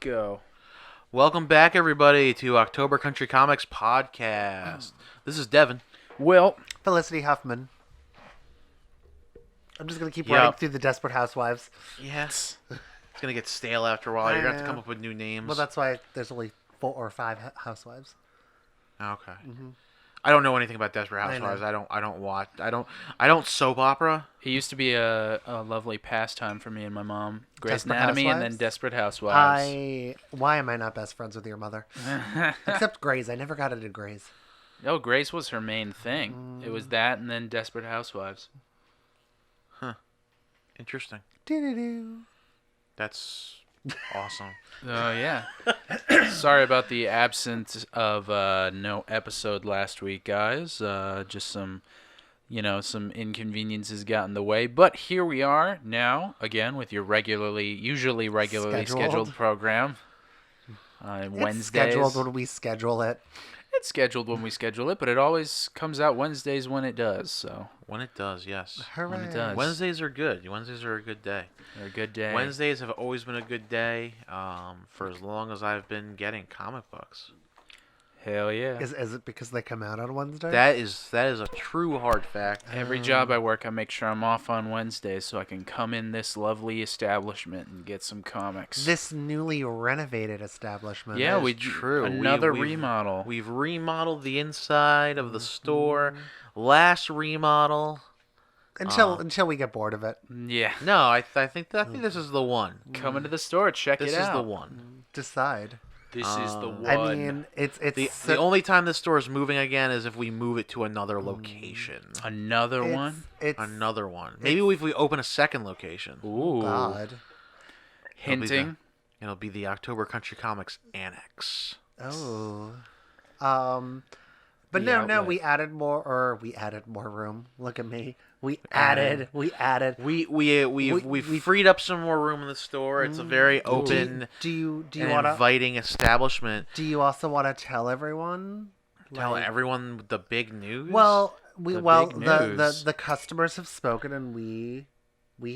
go. Welcome back, everybody, to October Country Comics Podcast. This is Devon. Will. Felicity Huffman. I'm just going to keep running through the Desperate Housewives. Yes. It's going to get stale after a while. You're going to have to come up with new names. Well, that's why there's only 4 or 5 housewives. Okay. Mm-hmm. I don't know anything about Desperate Housewives. I don't watch. I don't soap opera. It used to be a lovely pastime for me and my mom. Grey's Desperate Anatomy and Housewives? then Desperate Housewives. Why am I not best friends with your mother? Except Grey's. I never got into Grey's. Oh, Grey's was her main thing. It was that and then Desperate Housewives. Huh. Interesting. Do-do-do. That's awesome. Oh, yeah. Sorry about the absence of no episode last week, guys. Just some inconveniences got in the way. But here we are now, again, with your usually regularly scheduled program. Wednesdays. It's scheduled when we schedule it. It's scheduled when we schedule it, but it always comes out Wednesdays when it does. So When it does, yes. Hooray. when it does, Wednesdays are good. Wednesdays are a good day. they're a good day. Wednesdays have always been a good day for as long as I've been getting comic books. Hell yeah! Is it because they come out on Wednesday? That is a true hard fact. Every job I work, I make sure I'm off on Wednesdays so I can come in this lovely establishment and get some comics. This newly renovated establishment. Yeah, True. Another We've remodel. We've remodeled the inside of the store. Last remodel. Until we get bored of it. Yeah. No, I think this is the one. Come into the store, check This it is out. the one. Decide. This is the one. I mean, it's The only time this store is moving again is if we move it to another location. Another one. It's Another one. Maybe if we open a second location. Ooh. God. Hinting. It'll be the October Country Comics Annex. Oh. The But no, outlet. we added more room. Look at me. We added. We've freed up some more room in the store. It's a very open Do you and want to? inviting establishment. Do you also want to tell everyone? Tell Like- everyone the big news. Well, The big the news. the customers have spoken and we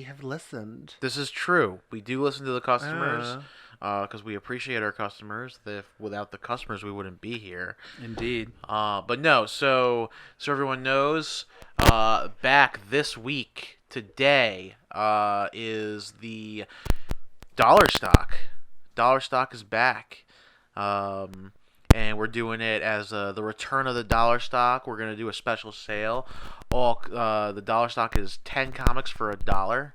have listened. This is true. We do listen to the customers because we appreciate our customers. Without the customers, we wouldn't be here. Indeed. But no, so everyone knows, back this week, today, is the dollar stock. Dollar stock is back. And we're doing it as the return of the dollar stock. We're going to do a special sale. The dollar stock is 10 comics for $1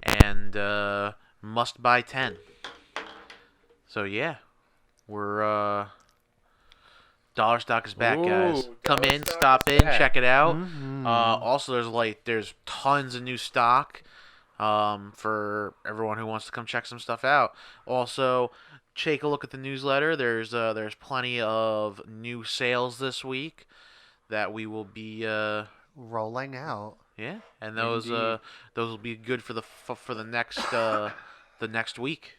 and must buy 10. So yeah, we're dollar stock is back, guys. Ooh, Come dollar in, stock stop is in, back. check it out. Mhm. Also, there's tons of new stock for everyone who wants to come check some stuff out. Also, take a look at the newsletter. There's plenty of new sales this week that we will be Rolling out. yeah, and those Indeed. will be good for the next the next week.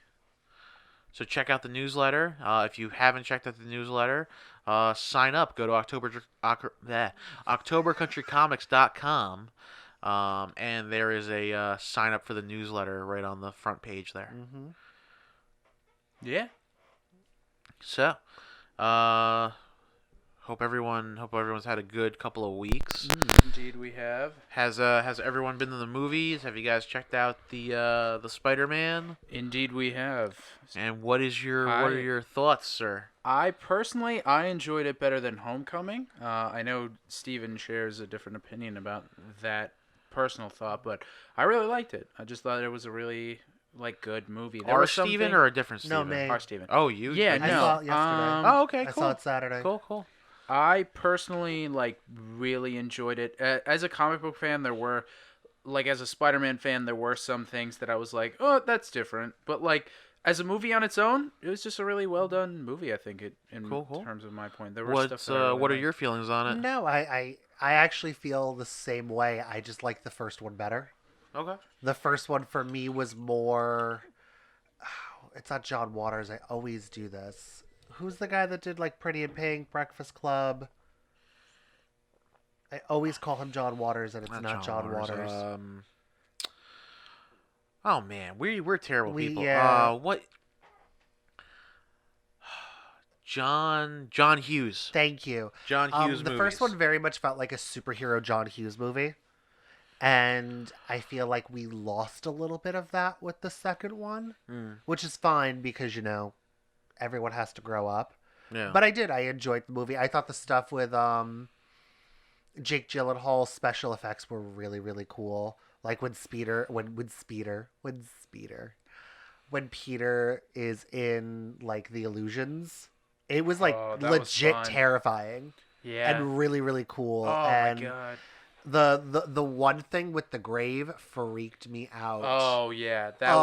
So check out the newsletter. If you haven't checked out the newsletter, sign up. Go to octobercountrycomics.com, and there is a sign up for the newsletter right on the front page there. Mm-hmm. Yeah. So, hope everyone's had a good couple of weeks. Indeed, we have. Has everyone been to the movies? Have you guys checked out the Spider-Man? Indeed, we have. And what are your thoughts, sir? I personally enjoyed it better than Homecoming. I know Steven shares a different opinion about that personal thought, but I really liked it. I just thought it was a really good movie. There Our was Steven something- or a different Steven? No, me. Our Steven. Oh, you? Yeah, I no. saw it yesterday. Oh, okay, I cool. saw it Saturday. Cool. I personally really enjoyed it. As a comic book fan, there were as a Spider-Man fan, there were some things that I was like, "Oh, that's different." But as a movie on its own, it was just a really well done movie. I think in Cool. terms of my point, there were stuff that I really What are liked. your feelings on it? No, I actually feel the same way. I just like the first one better. Okay. The first one for me was more. It's not John Waters. I always do this. Who's the guy that did Pretty in Pink, Breakfast Club? I always call him John Waters, and it's not John Waters. Oh man, we're terrible We- people. yeah. What? John Hughes. Thank you. John Hughes The movies. first one very much felt like a superhero John Hughes movie. And I feel like we lost a little bit of that with the second one, which is fine because, everyone has to grow up. Yeah. But I enjoyed the movie. I thought the stuff with Jake Gyllenhaal's special effects were really, really cool. Like when Peter is in like the illusions, it was like Oh, that was legit fun. terrifying. Yeah. And really, really cool. Oh and my god. The one thing with the grave freaked me out. Oh yeah, that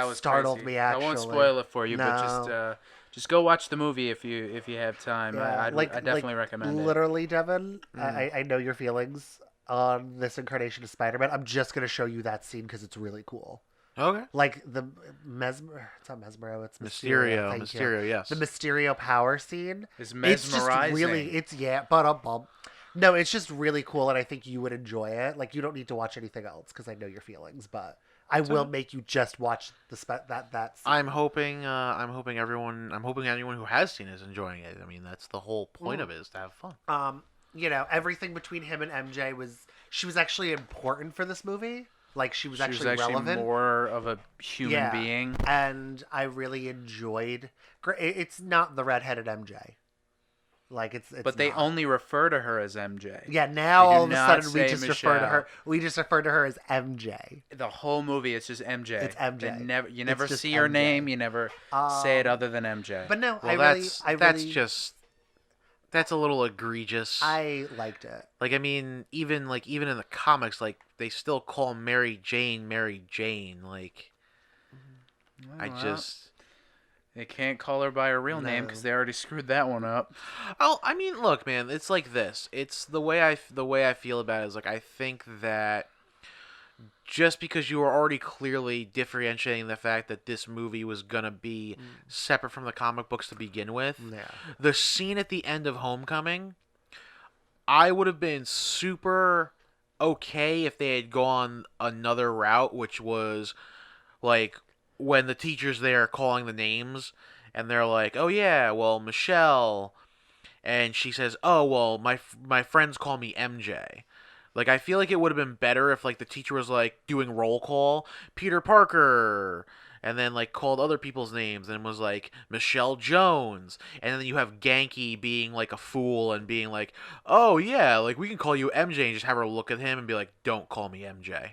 was startled crazy. me. I won't Actually, spoil it for you, but No. just go watch the movie if you have time. Yeah, I definitely recommend it. Literally, Devon, I know your feelings on this incarnation of Spider-Man. I'm just gonna show you that scene because it's really cool. Okay. Like the it's not Mesmero, it's Mysterio. Mysterio, yes. The Mysterio power scene It's It's just mesmerizing. really, no, it's just really cool, and I think you would enjoy it. Like, you don't need to watch anything else because I know your feelings, but I will make you just watch that scene. I'm hoping anyone who has seen it is enjoying it. I mean, that's the whole point of it, is to have fun. Everything between him and MJ she was actually important for this movie. Like, she was actually actually relevant. more of a human being. And I really enjoyed. It's not the redheaded MJ. Like it's but they not. only refer to her as MJ. Yeah, now They do all of a not sudden we say just Michelle. refer to her. We just refer to her as MJ. The whole movie, it's just MJ. It's MJ. You never It's just see her MJ. name. You never say it other than MJ. But no, Well, that's a little egregious. I liked it. Like, I mean, even in the comics, like, they still call Mary Jane. Like, They can't call her by her real name because they already screwed that one up. Oh, I mean, look, man, it's like this. It's the way I feel about it is, like, I think that just because you were already clearly differentiating the fact that this movie was gonna be separate from the comic books to begin with, the scene at the end of Homecoming, I would have been super okay if they had gone another route, which was like when the teacher's there calling the names, and they're like, "Oh yeah, well, Michelle," and she says, "Oh well, my friends call me MJ." Like, I feel like it would have been better if, like, the teacher was, like, doing roll call, Peter Parker, and then, like, called other people's names, and was like, Michelle Jones, and then you have Genki being, like, a fool and being like, "Oh yeah, like, we can call you MJ," and just have her look at him and be like, "Don't call me MJ."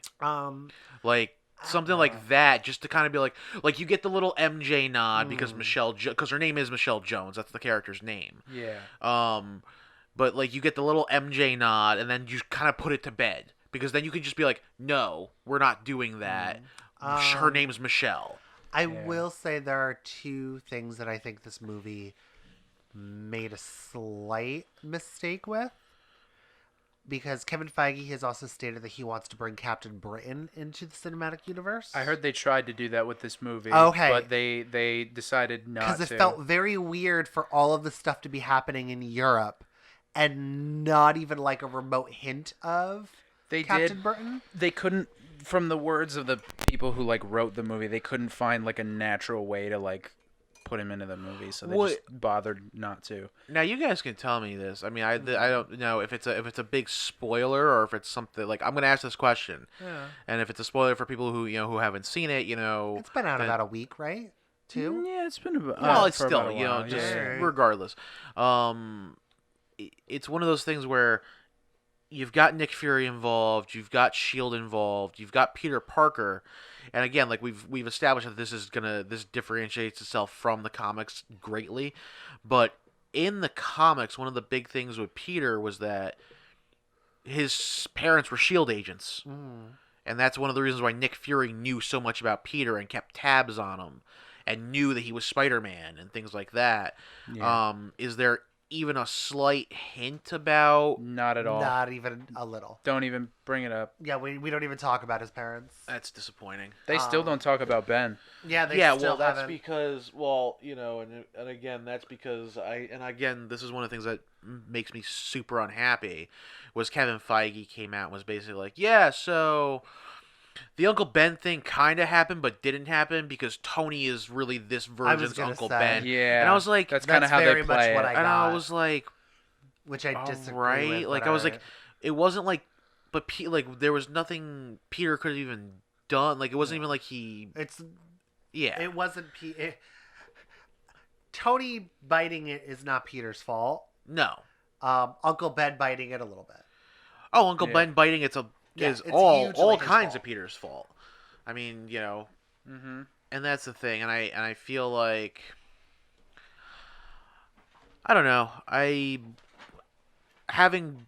Like, something like that, just to kind of be like you get the little MJ nod because because her name is Michelle Jones. That's the character's name. Yeah. But, like, you get the little MJ nod, and then you kind of put it to bed. Because then you can just be like, no, we're not doing that. Her name's Michelle. I will say there are two things that I think this movie made a slight mistake with. Because Kevin Feige has also stated that he wants to bring Captain Britain into the cinematic universe. I heard they tried to do that with this movie. Okay. But they decided not to. Because it felt very weird for all of this stuff to be happening in Europe and not even like a remote hint of Captain Britain. They couldn't, from the words of the people who like wrote the movie, they couldn't find like a natural way to like put him into the movie, so they just bothered not to. Now you guys can tell me this. I mean, I don't know if it's a big spoiler or if it's something like, I'm gonna ask this question. Yeah. And if it's a spoiler for people who who haven't seen it, it's been out about a week, right? 2? Yeah, it's been about. Well, it's for still about a while. just Yeah. regardless. It's one of those things where you've got Nick Fury involved, you've got Shield involved, you've got Peter Parker, and again, like we've established that this differentiates itself from the comics greatly, but in the comics, one of the big things with Peter was that his parents were Shield agents, and that's one of the reasons why Nick Fury knew so much about Peter and kept tabs on him, and knew that he was Spider-Man and things like that. Yeah. Is there even a slight hint about? Not at all. Not even a little. Don't even bring it up. Yeah, we don't even talk about his parents. That's disappointing. They still don't talk about Ben. Yeah, they Yeah, still well, that's haven't. because, and again, that's because this is one of the things that makes me super unhappy, was Kevin Feige came out and was basically like, yeah, so the Uncle Ben thing kind of happened, but didn't happen because Tony is really this version's gonna Uncle say. Ben. Yeah, and I was like, that's kind of how they very much play what it. I and I got. was like, Which I all disagree right, with. like but I was like, alright. it wasn't like, but like there was nothing Peter could have even done. Like it wasn't No. even like he, It's yeah, it wasn't Tony biting it is not Peter's fault. no. Uncle Ben biting it a little bit. Oh, Uncle Yeah. Ben biting is it's all hugely his kinds fault. of Peter's fault. I mean, Mm-hmm. and that's the thing, and I feel like I don't know, having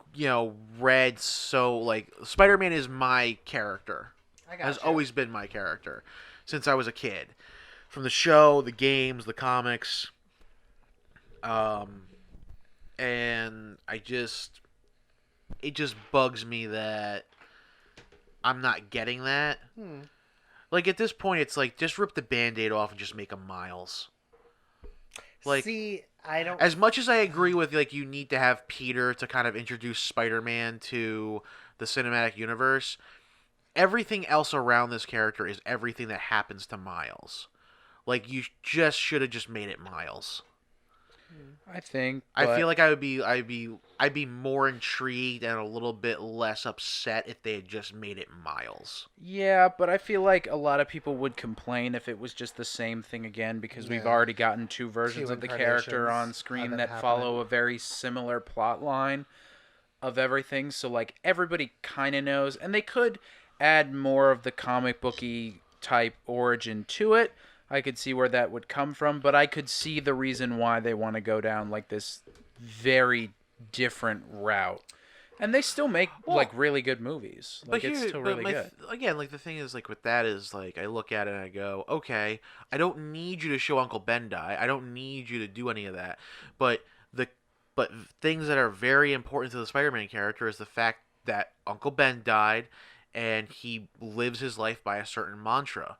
read so like Spider-Man is my character, I got has you. always been my character since I was a kid, from the show, the games, the comics, and it just bugs me that I'm not getting that. Like at this point, it's like just rip the Band-Aid off and just make him Miles. Like, See, I don't. as much as I agree with like you need to have Peter to kind of introduce Spider-Man to the cinematic universe, everything else around this character is everything that happens to Miles. Like you just should have just made it Miles. I think. I but- feel like I'd be more intrigued and a little bit less upset if they had just made it Miles. Yeah, but I feel like a lot of people would complain if it was just the same thing again because we've Yeah. already gotten two versions Two of the character on incarnations screen of it that follow a very similar plot line of everything. So like everybody kind of knows, and they could add more of the comic booky type origin to it. I could see where that would come from, but I could see the reason why they want to go down like this very different route. And they still make like really good movies. Like it's still really good. Again, like the thing is, like with that is like I look at it and I go, okay, I don't need you to show Uncle Ben die. I don't need you to do any of that. But things that are very important to the Spider-Man character is the fact that Uncle Ben died, and he lives his life by a certain mantra,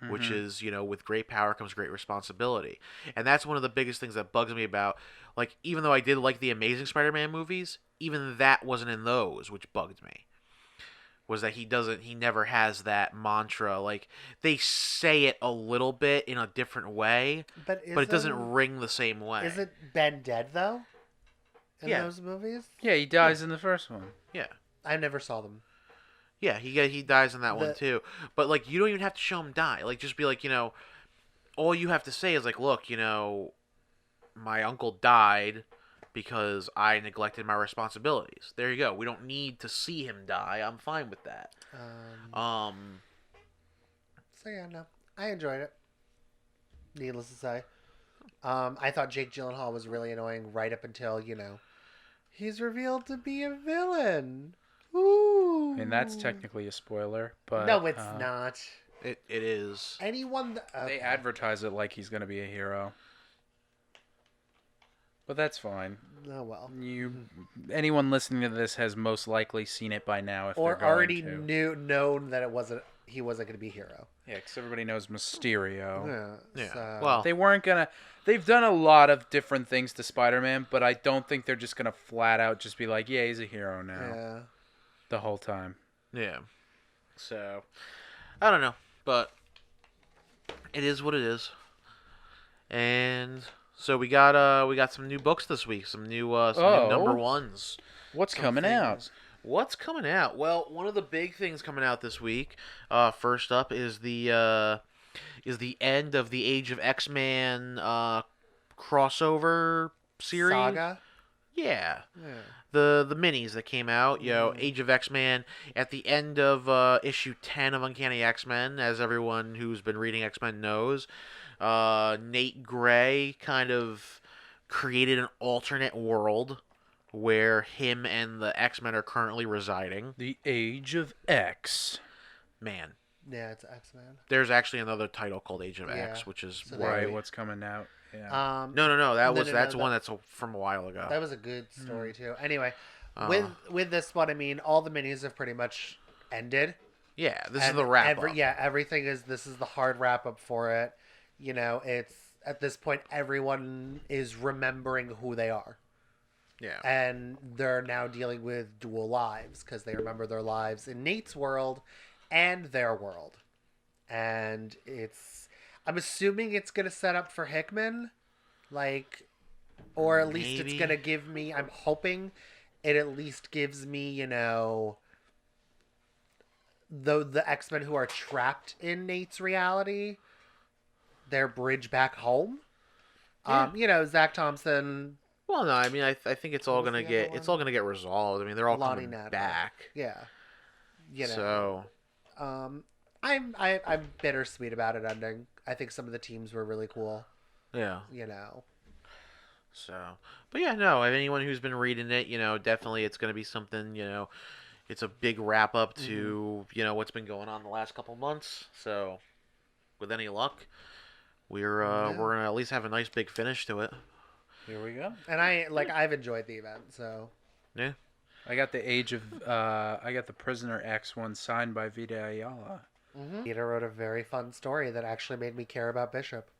which is, with great power comes great responsibility. And that's one of the biggest things that bugs me about, like, even though I did like the Amazing Spider-Man movies, even that wasn't in those, which bugged me. Was that he never has that mantra. Like, they say it a little bit in a different way, but it doesn't ring the same way. Isn't Ben dead though? In Yeah. those movies? Yeah, he dies in the first one. Yeah. I never saw them. Yeah, he dies in that one too. But like you don't even have to show him die. Like just be like, all you have to say is like, look, my uncle died because I neglected my responsibilities. There you go. We don't need to see him die. I'm fine with that. So yeah, no, I enjoyed it. Needless to say, I thought Jake Gyllenhaal was really annoying right up until he's revealed to be a villain. Ooh. I mean, that's technically a spoiler, but No, it's not. It is. Anyone They advertise it like he's going to be a hero. But that's fine. Oh well. Anyone listening to this has most likely seen it by now if Or they're going already to. known that he wasn't going to be a hero. Yeah, because everybody knows Mysterio. Yeah. So. Well, They weren't going to... They've done a lot of different things to Spider-Man, but I don't think they're just going to flat out just be like, yeah, he's a hero now. Yeah. The whole time. yeah. So, I don't know, but it is what it is. And so we got some new books this week, some new new number ones. What's Some coming out? things. What's coming out? Well, one of the big things coming out this week, first up is the end of the Age of X-Men crossover series. Saga. Yeah. Yeah. The minis that came out, Age of X-Men at the end of issue 10 of Uncanny X-Men, as everyone who's been reading X-Men knows. Nate Gray kind of created an alternate world where him and the X-Men are currently residing. The Age of X. Man, Yeah, it's X-Men. there's actually another title called Age of Yeah. X, which is So why. Right, what's coming out. Yeah. No. That's no, one that's from a while ago. That was a good story too. Anyway, Uh. with this one, I mean, all the minis have pretty much ended. Yeah, this is And the wrap up. Yeah, everything is. This is the hard wrap up for it. It's at this point everyone is remembering who they are, Yeah. and they're now dealing with dual lives because they remember their lives in Nate's world and their world. And I'm assuming it's going to set up for Hickman, like, or at least it's Maybe. going to give me, I'm hoping it at least gives me, the X-Men who are trapped in Nate's reality, their bridge back home. Zach Thompson, Well, no, I mean, I think it's all was gonna the other get one? resolved. I mean, they're all Lonnie coming Nadler. back. Yeah. You know. So I'm bittersweet about it ending. I think some of the teams were really cool. yeah. You know. So, but yeah, no. Anyone who's been reading it, definitely it's gonna be something. It's a big wrap up to what's been going on the last couple months. So, with any luck, we're gonna at least have a nice big finish to it. Here we go. And I've enjoyed the event, so Yeah. I got the Prisoner X one signed by Vita Ayala. Peter wrote a very fun story that actually made me care about Bishop.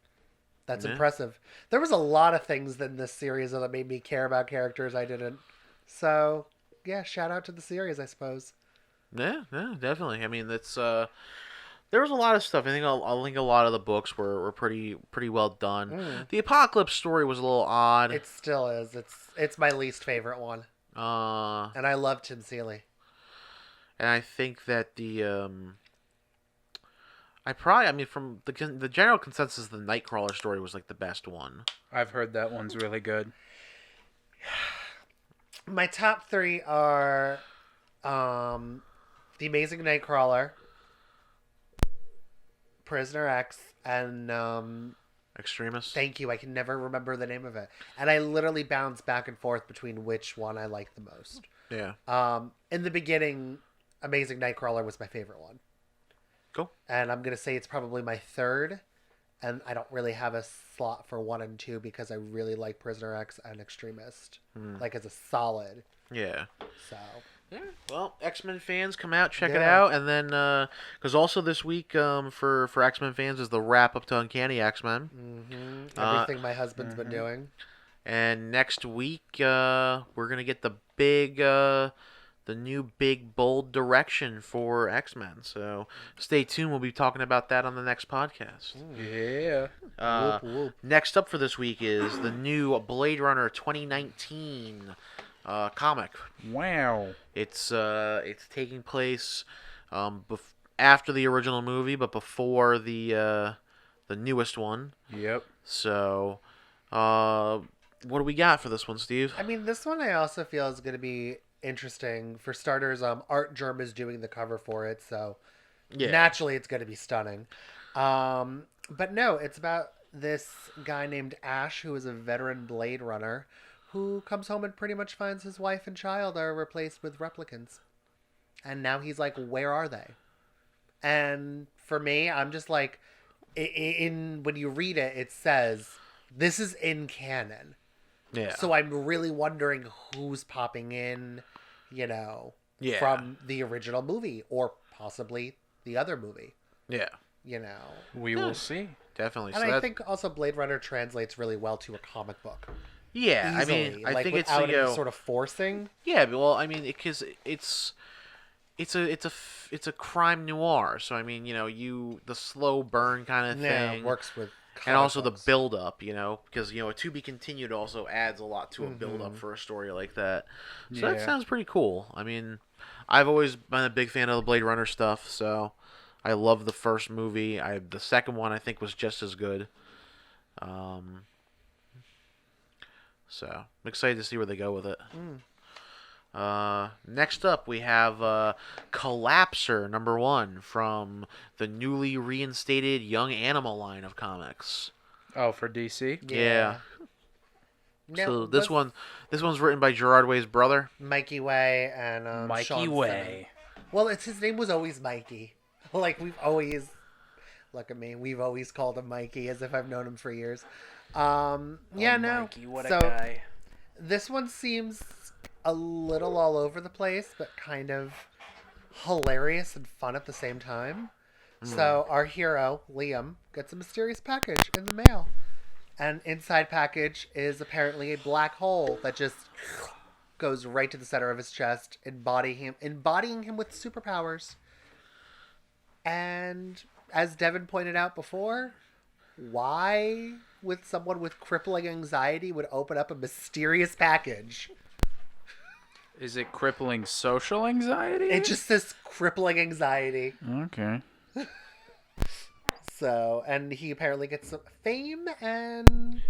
That's Yeah. impressive. There was a lot of things in this series that made me care about characters I didn't. So, yeah, shout out to the series, I suppose. Yeah, definitely. I mean, it's there was a lot of stuff. I think a lot of the books were pretty well done. The Apocalypse story was a little odd. It still is. It's my least favorite one. And I love Tim Seeley. And I think that from the general consensus, the Nightcrawler story was like the best one. I've heard that one's really good. My top 3 are The Amazing Nightcrawler, Prisoner X, and Extremis. thank you, I can never remember the name of it. And I literally bounce back and forth between which one I like the most. Yeah. In the beginning, Amazing Nightcrawler was my favorite one. Cool. And I'm going to say it's probably my third. And I don't really have a slot for 1 and 2 because I really like Prisoner X and Extremist. Like, as a solid. Yeah. So. Yeah. Well, X-Men fans, come out, check it Yeah. out, and then because also this week for X-Men fans is the wrap up to Uncanny X-Men. Everything my husband's been doing. And next week, we're gonna get the new big bold direction for X-Men. So stay tuned. We'll be talking about that on the next podcast. Yeah. Whoop, whoop. Next up for this week is the new Blade Runner 2019 comic. Wow. It's taking place after the original movie, but before the newest one. Yep. So, what do we got for this one, Steve? I mean, this one I also feel is going to be interesting. For starters, Art Germ is doing the cover for it, so naturally it's going to be stunning. But no, it's about this guy named Ash, who is a veteran Blade Runner, who comes home and pretty much finds his wife and child are replaced with replicants. And now he's like, where are they? And for me, I'm just like, when you read it, it says, this is in canon. Yeah. So I'm really wondering who's popping in, from the original movie or possibly the other movie. Yeah. We will see. Definitely. And I think also Blade Runner translates really well to a comic book. Yeah, Easily. I mean, I think it's without any sort of forcing. Yeah, well, I mean, because it's a crime noir. So I mean, the slow burn kind of thing Works with. and also the build up, because a to be continued also adds a lot to a build up for a story like that. So that sounds pretty cool. I mean, I've always been a big fan of the Blade Runner stuff, so I love the first movie. The second one I think was just as good. So I'm excited to see where they go with it. Next up, we have Collapser #1 from the newly reinstated Young Animal line of comics. Oh, for DC? Yeah. Now, So this one's written by Gerard Way's brother. Mikey Way and Mikey Sean Way. Simmons. Well, his name was always Mikey. Like we've always, look at me, we've always called him Mikey as if I've known him for years. Mikey, what a guy. This one seems a little all over the place, but kind of hilarious and fun at the same time. So our hero, Liam, gets a mysterious package in the mail. And inside package is apparently a black hole that just goes right to the center of his chest, embodying him with superpowers. And as Devon pointed out before, why with someone with crippling anxiety would open up a mysterious package? Is it crippling social anxiety? It just says crippling anxiety. Okay. So, and he apparently gets some fame, and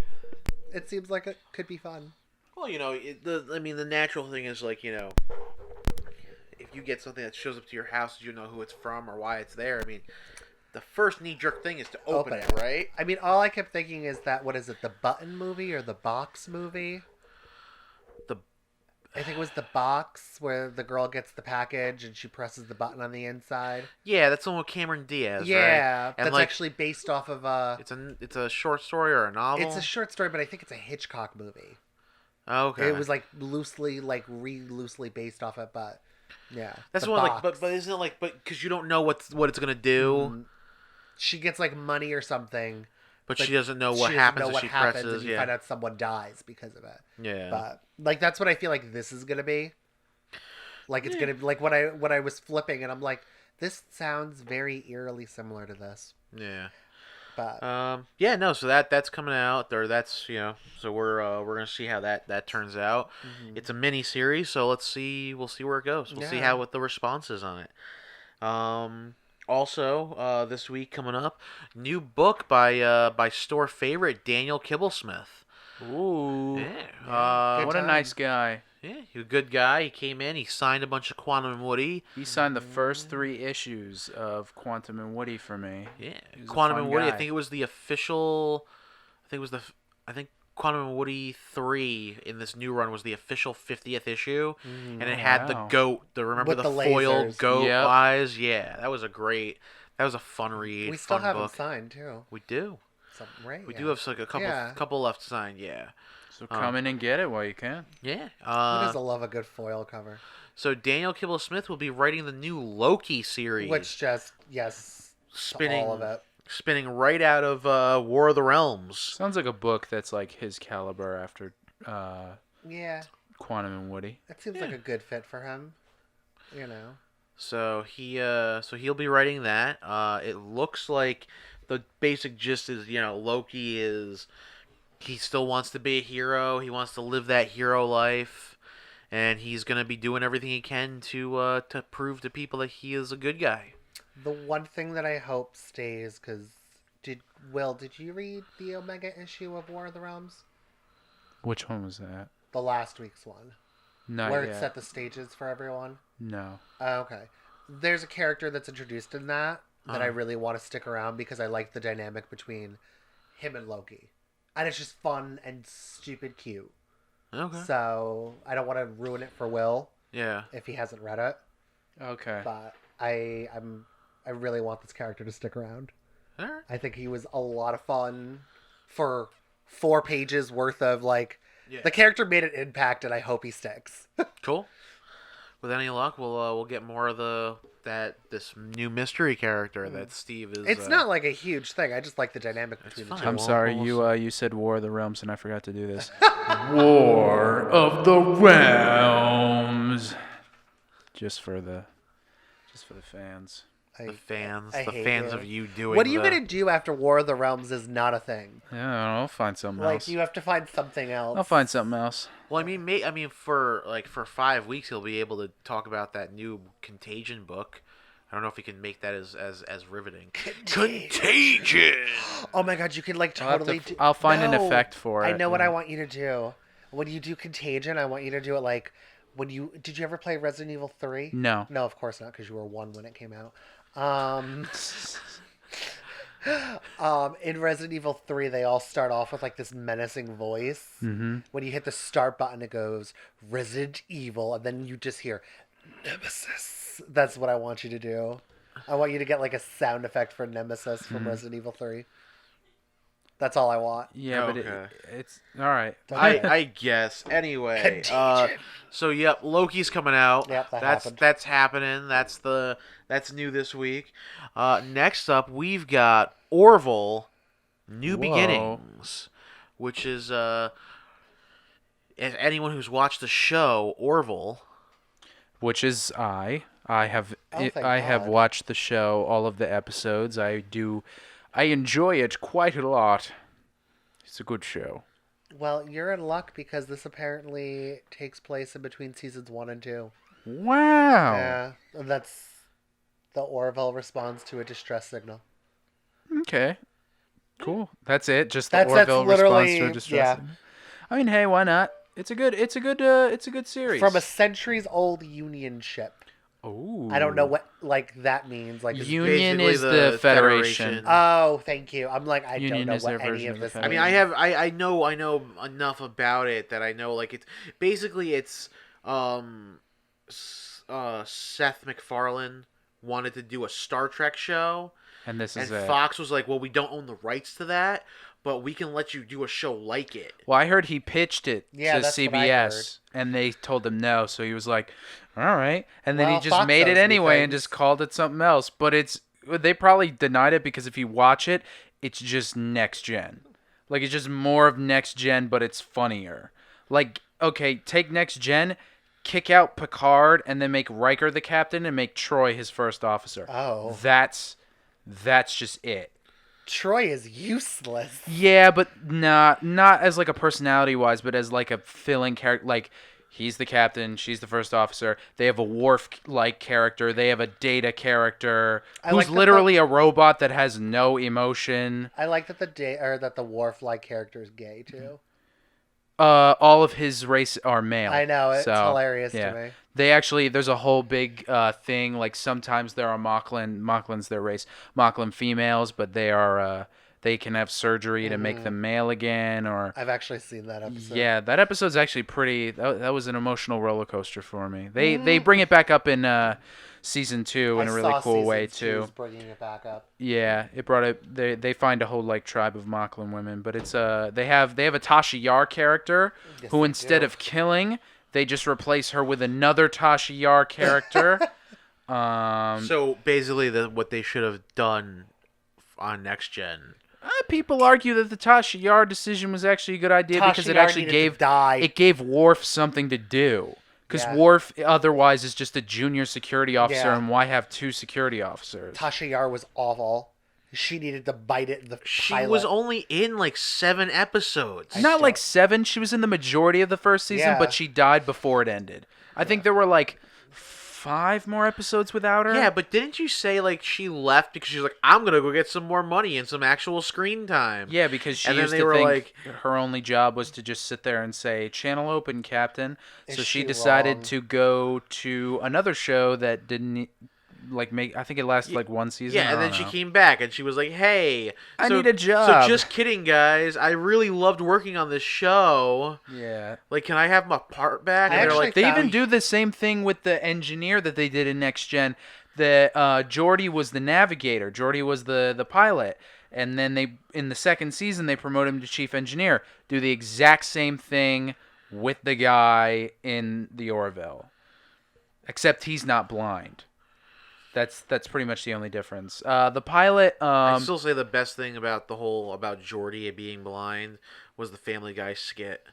it seems like it could be fun. Well, the natural thing is like, if you get something that shows up to your house, you know who it's from or why it's there. I mean, the first knee-jerk thing is to open it, right? I mean, all I kept thinking is that, what is it, the Button movie or the Box movie? I think it was the Box where the girl gets the package and she presses the button on the inside. Yeah, that's the one with Cameron Diaz, right? Yeah, And that's actually based off of a... It's a short story or a novel? It's a short story, but I think it's a Hitchcock movie. Okay. It was loosely based off it, but yeah. That's the one, but isn't it because you don't know what it's gonna do? She gets money or something, but she doesn't know what happens if she presses. And you find out someone dies because of it. Yeah. But that's what I feel like this is gonna be. It's gonna be when I was flipping and I'm like, this sounds very eerily similar to this. Yeah. But so that's coming out, or that's so we're gonna see how that turns out. Mm-hmm. It's a mini series, so we'll see where it goes. We'll see what the response is on it. Also, this week coming up, new book by store favorite Daniel Kibblesmith. Ooh. Yeah. What a nice guy. Yeah, he's a good guy. He came in, he signed a bunch of Quantum and Woody. He signed the first 3 issues of Quantum and Woody for me. Yeah, Quantum and Woody. I think it was the official. I think Quantum and Woody 3 in this new run was the official 50th issue, and it had the goat. Remember with the foil lasers. goat eyes? Yeah, that was a fun read. We still have book. them signed too. We do. Right? We do have a couple left signed. Yeah. So come in and get it while you can. Yeah. Who doesn't love a good foil cover? So Daniel Kibblesmith will be writing the new Loki series, which spinning all of it. Spinning right out of War of the Realms. Sounds like a book that's like his caliber after Quantum and Woody. It seems like a good fit for him. So he'll be writing that. It looks like the basic gist is, Loki he still wants to be a hero. He wants to live that hero life, and he's gonna be doing everything he can to prove to people that he is a good guy. The one thing that I hope stays, because did you read the Omega issue of War of the Realms? Which one was that? The last week's one. Not where yet. it set the stages for everyone? No. Oh, okay. There's a character that's introduced in that I really want to stick around because I like the dynamic between him and Loki. And it's just fun and stupid cute. Okay. So I don't want to ruin it for Will. Yeah. If he hasn't read it. Okay. But I really want this character to stick around. All right. I think he was a lot of fun for 4 pages worth of the character made an impact, and I hope he sticks. Cool. With any luck, we'll get more of this new mystery character that Steve is. It's not like a huge thing. I just like the dynamic between the two. I'm sorry, you said War of the Realms, and I forgot to do this. War of the Realms. Just for the fans. The fans hate of you doing. What are you gonna do after War of the Realms is not a thing? Yeah, I'll find something else. You have to find something else. I'll find something else. Well, I mean, for 5 weeks, he'll be able to talk about that new Contagion book. I don't know if he can make that as riveting. Contagion. Oh my God, you can totally. I'll find an effect for it. I know what I want you to do. When you do Contagion, I want you to do it did you ever play Resident Evil 3? No. No, of course not, because you were 1 when it came out. In Resident Evil 3, they all start off with this menacing voice. Mm-hmm. When you hit the start button, it goes Resident Evil, and then you just hear Nemesis. That's what I want you to do. I want you to get a sound effect for Nemesis from Resident Evil 3. That's all I want. Yeah, okay. But it's all right. I guess. Anyway, so yep, Loki's coming out. Yep, that's happening. That's new this week. Next up, we've got Orville, New Beginnings, which is if anyone who's watched the show Orville, which is I I have Oh, thank I have God. watched the show, all of the episodes. I enjoy it quite a lot. It's a good show. Well, you're in luck because this apparently takes place in between seasons 1 and 2. Wow. Yeah, and that's the Orville responds to a distress signal. Okay. Cool. That's it. Just the That's Orville response literally to a distress. yeah. I mean, hey, why not? It's a good series. From a centuries-old Union ship. Ooh. I don't know what that means. Union basically is the Federation. Federation. Oh, thank you. I'm like I Union don't know is their what any version of of the this. Federation. I mean, I know enough about it that I know like it's basically it's Seth MacFarlane wanted to do a Star Trek show, And this is and it. Fox was like, "Well, we don't own the rights to that, but we can let you do a show like it." Well, I heard he pitched it Yeah, to that's what I CBS, and they told him no. So he was like, "All right," and then Well, he just Fox made owes it me anyway and things. just called it something else. But they probably denied it because if you watch it, it's just next gen. Like it's just more of next gen, but it's funnier. Like okay, take next gen, kick out Picard, and then make Riker the captain and make Troy his first officer. Oh. That's just it. Troy is useless. Yeah, but not as like a personality wise, but as like a filling character. Like he's the captain, she's the first officer. They have a Worf like character. They have a Data character I who's like that literally a robot that has no emotion. I like that the Worf-like character is gay too. All of his race are male. I know, it's so, hilarious yeah. to me. They actually, there's a whole big thing. Like sometimes there are Mocklin's their race, Mocklin females, but they can have surgery to make them male again. Or I've actually seen that episode. yeah, that episode's actually pretty. That was an emotional roller coaster for me. They bring it back up in season 2 in a really cool way too. Bringing it back up. Yeah, it brought it. They find a whole like tribe of Mocklin women, but it's they have a Tasha Yar character Yes, who they instead do. of killing, they just replace her with another Tasha Yar character. So basically, what they should have done on Next Gen. People argue that the Tasha Yar decision was actually a good idea because Tasha it Yar actually needed to die. gave Worf something to do. Because Yeah. Worf otherwise is just a junior security officer, Yeah. and why have 2 security officers? Tasha Yar was awful. She needed to bite it in the She pilot. was only in like 7 episodes. Not like 7. She was in the majority of the first season, Yeah. but she died before it ended. I think there were like 5 more episodes without her. Yeah, but didn't you say like she left because she was like, I'm gonna go get some more money and some actual screen time? Yeah, because she And then used they to were think like- her only job was to just sit there and say, "Channel open, Captain." Is So she she decided wrong? to go to another show that didn't like make. I think it lasted like 1 season. Yeah, I and then don't she know. came back and she was like, "Hey, I so- need a job." So just kidding, guys. I really loved working on this show. Yeah. Like, can I have my part back?" I And they're actually like, They found- even do the same thing with the engineer that they did in Next Gen. The Geordi was the navigator. Geordi was the pilot. And then they in the second season they promote him to chief engineer. Do the exact same thing with the guy in the Orville, except he's not blind. That's pretty much the only difference. The pilot. I still say the best thing about about Jordy being blind was the Family Guy skit.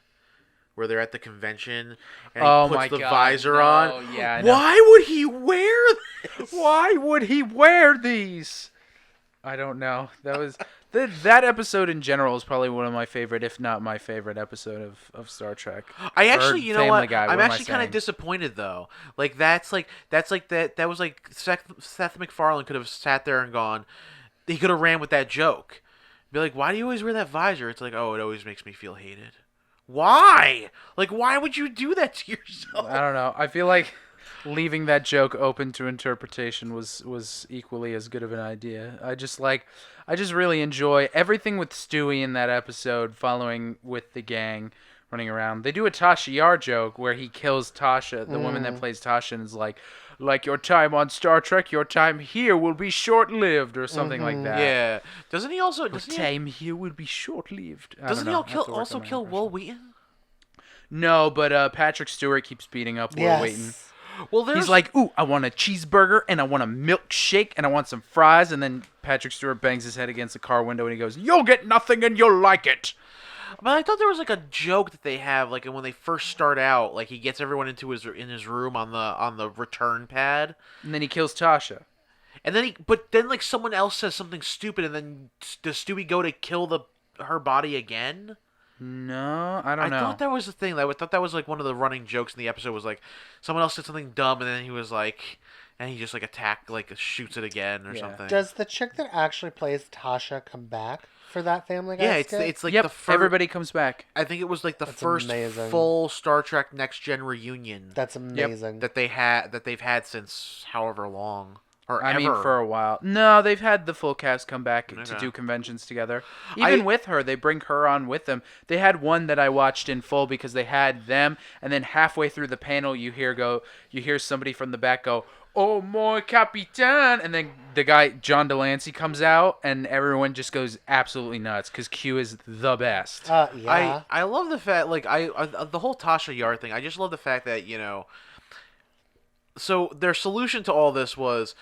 Where they're at the convention and he Oh puts my the God, visor no, on. yeah, I know. Why would he wear this? Why would he wear these? I don't know. That was that episode in general is probably one of my favorite, if not my favorite episode of Star Trek. I actually, Or you know Family what? Guy, I'm what am I actually kind saying? of disappointed though. Like that was like Seth MacFarlane could have sat there and gone. He could have ran with that joke. Be like, why do you always wear that visor? It's like, oh, it always makes me feel hated. Why? Like, why would you do that to yourself? I don't know. I feel like leaving that joke open to interpretation was equally as good of an idea. I just really enjoy everything with Stewie in that episode, following with the gang running around. They do a Tasha Yar joke where he kills Tasha, the woman that plays Tasha, and is like your time on Star Trek, your time here will be short-lived, or something like that. Yeah. Doesn't he also? Your Doesn't he, time here will be short-lived. I doesn't don't he know. I have to work also on my kill impression. Will Wheaton? No, but Patrick Stewart keeps beating up Will Yes. Wheaton. Well, there's He's like, ooh, I want a cheeseburger, and I want a milkshake, and I want some fries, and then Patrick Stewart bangs his head against the car window, and he goes, you'll get nothing, and you'll like it. But I thought there was like a joke that they have, like when they first start out, like he gets everyone into his room on the return pad, And then he kills Tasha. and then like someone else says something stupid, and then does Stewie go to kill her body again? No, I don't know. I thought that was the thing. I thought that was like one of the running jokes in the episode was like someone else said something dumb, and then he was like, and he just like shoots it again or something. Does the chick that actually plays Tasha come back for that Family Guy? Yeah, skit? it's like Yep, the first. everybody comes back. I think it was like the That's first amazing. full Star Trek Next Gen reunion That's amazing. that they've had since however long or I ever. mean, for a while. No, they've had the full cast come back to Okay. do conventions together. Even with her, they bring her on with them. They had one that I watched in full because they had them, and then halfway through the panel, you hear somebody from the back go, "Oh my Capitan," and then the guy John Delancey comes out, and everyone just goes absolutely nuts because Q is the best. Yeah. I love the fact like I the whole Tasha Yar thing. I just love the fact that so their solution to all this was